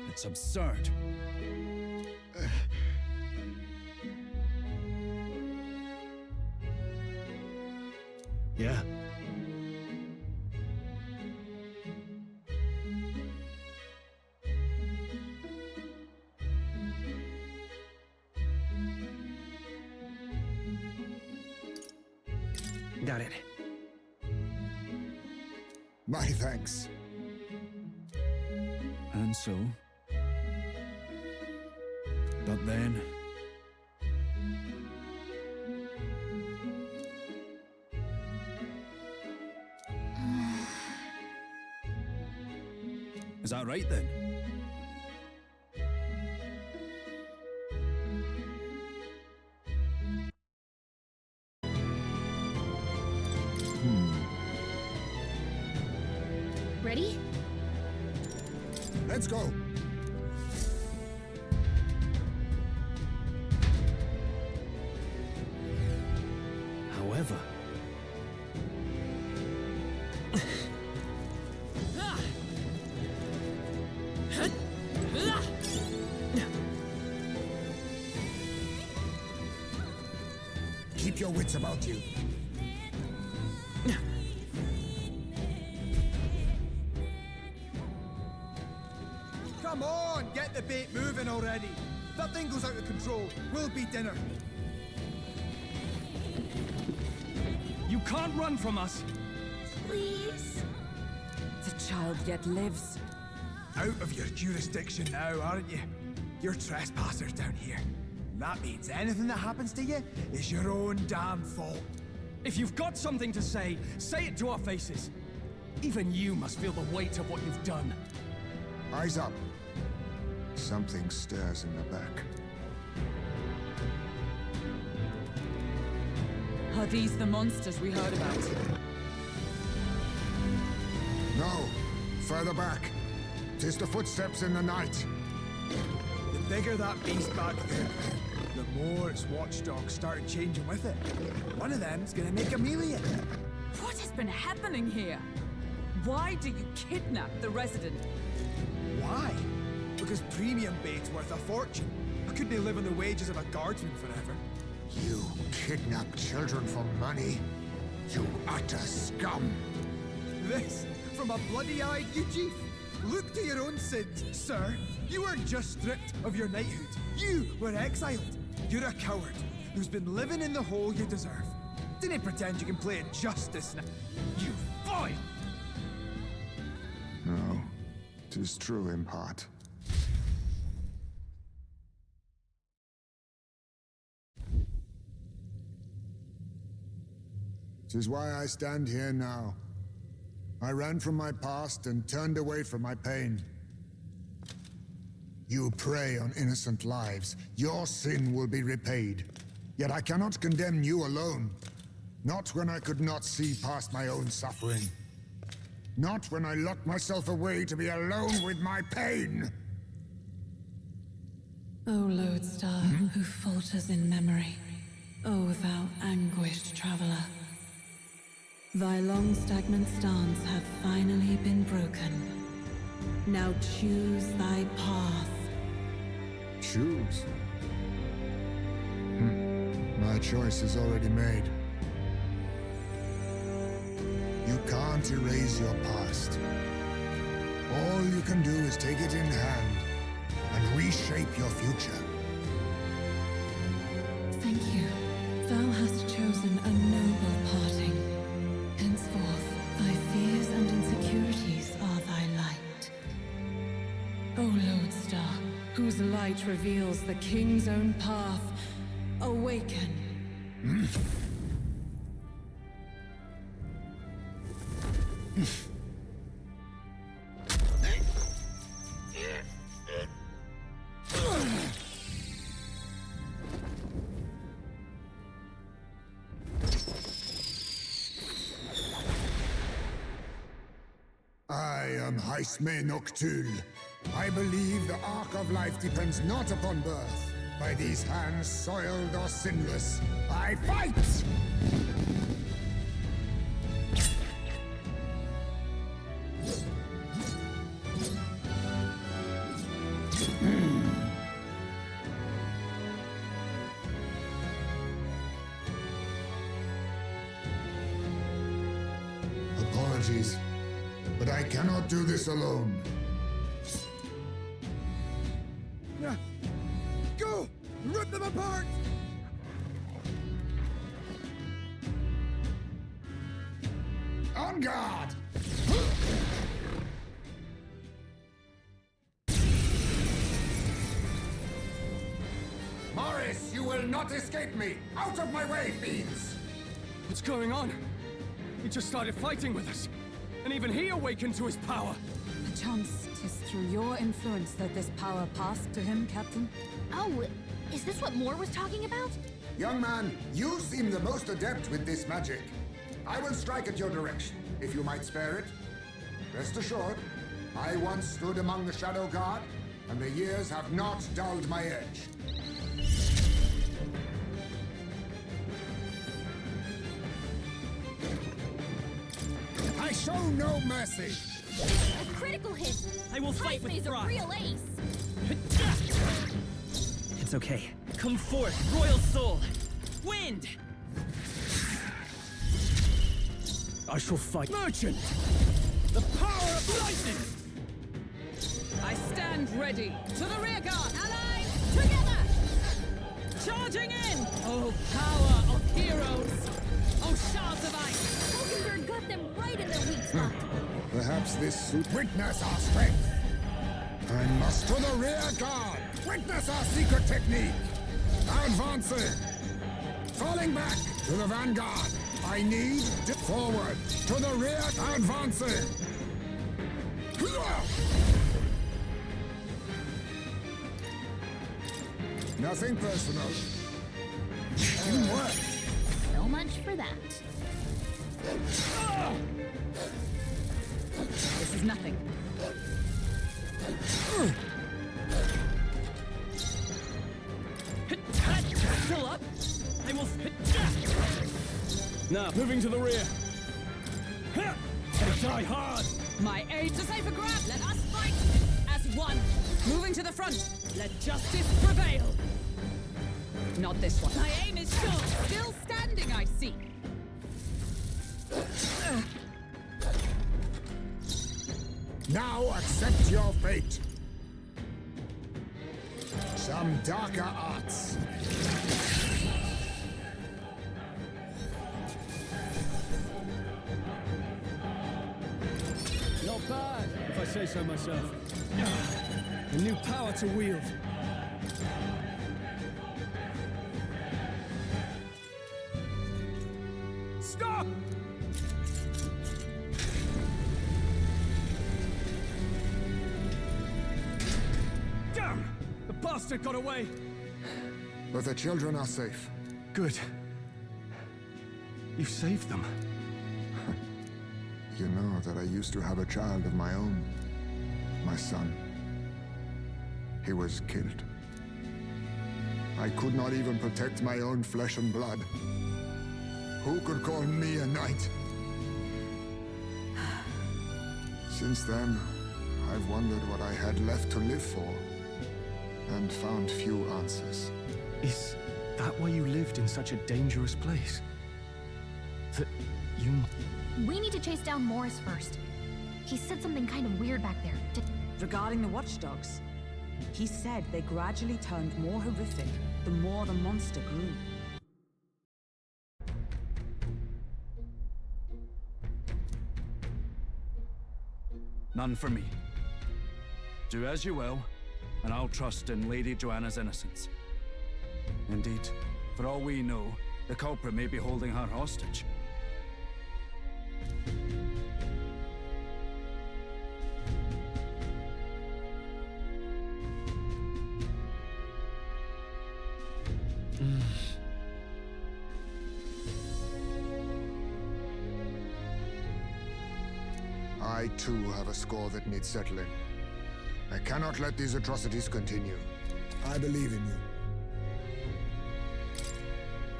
it's absurd. Yeah. Got it. my thanks. And so? But then... Is that right then? Ready? Let's go. However, Keep your wits about you. Come on, get the bait moving already. If that thing goes out of control, we'll be dinner. You can't run from us! Please? The child yet lives. Out of your jurisdiction now, aren't you? You're trespassers down here. And that means anything that happens to you is your own damn fault. If you've got something to say it to our faces. Even you must feel the weight of what you've done. Eyes up. Something stirs in the back. Are these the monsters we heard about? No, further back. 'Tis the footsteps in the night. The bigger that beast back there, the more its watchdogs started changing with it. One of them's gonna make Amelia. What has been happening here? Why do you kidnap the resident? Why? Because premium bait's worth a fortune. I couldn't live on the wages of a guardsman forever. You kidnap children for money? You utter scum! This from a bloody-eyed Eugene. Look to your own sins, sir. You weren't just stripped of your knighthood. You were exiled. You're a coward who's been living in the hole you deserve. Didn't pretend you can play at justice now. You foil! No, 'tis true in part. Tis why I stand here now. I ran from my past and turned away from my pain. You prey on innocent lives. Your sin will be repaid. Yet I cannot condemn you alone. Not when I could not see past my own suffering. Not when I locked myself away to be alone with my pain. O lodestar, who falters in memory, O thou anguished traveler. Thy long stagnant stance hath finally been broken. Now choose thy path. Choose? My choice is already made. You can't erase your past. All you can do is take it in hand and reshape your future. Thank you. Thou hast chosen a noble parting. Henceforth, thy fears and insecurities are thy light. O lodestar, whose light reveals the king's own path, awaken. I am Haisme Noctul. I believe the arc of life depends not upon birth. By these hands, soiled or sinless, I fight! Apologies, but I cannot do this alone. Go! Rip them apart! On guard! Morris, you will not escape me! Out of my way, fiends! What's going on? He just started fighting with us. And even he awakened to his power. Perchance 'tis through your influence that this power passed to him, Captain? Oh, is this what Moore was talking about? Young man, you seem the most adept with this magic. I will strike at your direction, if you might spare it. Rest assured, I once stood among the Shadow Guard, and the years have not dulled my edge. I show no mercy! A critical hit! I will fight with Heisme's a pride. real ace! It's okay. Come forth, Royal Soul! Wind! I shall fight. Merchant! The power of lightning! I stand ready. To the rear guard! Allies, together! Charging in! Oh, power of heroes! Oh, shards of ice! Hulkenberg got them right in their weak spot. Perhaps this suit witness our strength. I must to the rear guard. Witness our secret technique. Advancing. Falling back to the vanguard. I need forward to the rear. Advancing. Nothing personal. Teamwork. So much for that. This is nothing. Still up? I will... Now, moving to the rear. They die hard! My aid to safer grab! Let us fight as one! Moving to the front! Let justice prevail! Not this one. My aim is sure! Still standing, I see! Now accept your fate. Some darker arts. Not bad, if I say so myself. A new power to wield. Stop! Damn! The bastard got away! But the children are safe. Good. You saved them. You know that I used to have a child of my own. My son. He was killed. I could not even protect my own flesh and blood. Who could call me a knight? Since then, I've wondered what I had left to live for, and found few answers. Is that why you lived in such a dangerous place? That you... We need to chase down Morris first. He said something kind of weird back there. Regarding the watchdogs, he said they gradually turned more horrific the more the monster grew. None for me. Do as you will, and I'll trust in Lady Joanna's innocence. Indeed, for all we know, the culprit may be holding her hostage. I too have a score that needs settling. I cannot let these atrocities continue. I believe in you.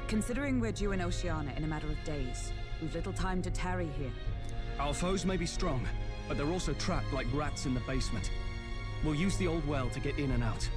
Considering we're due in Oceania in a matter of days, we've little time to tarry here. Our foes may be strong, but they're also trapped like rats in the basement. We'll use the old well to get in and out.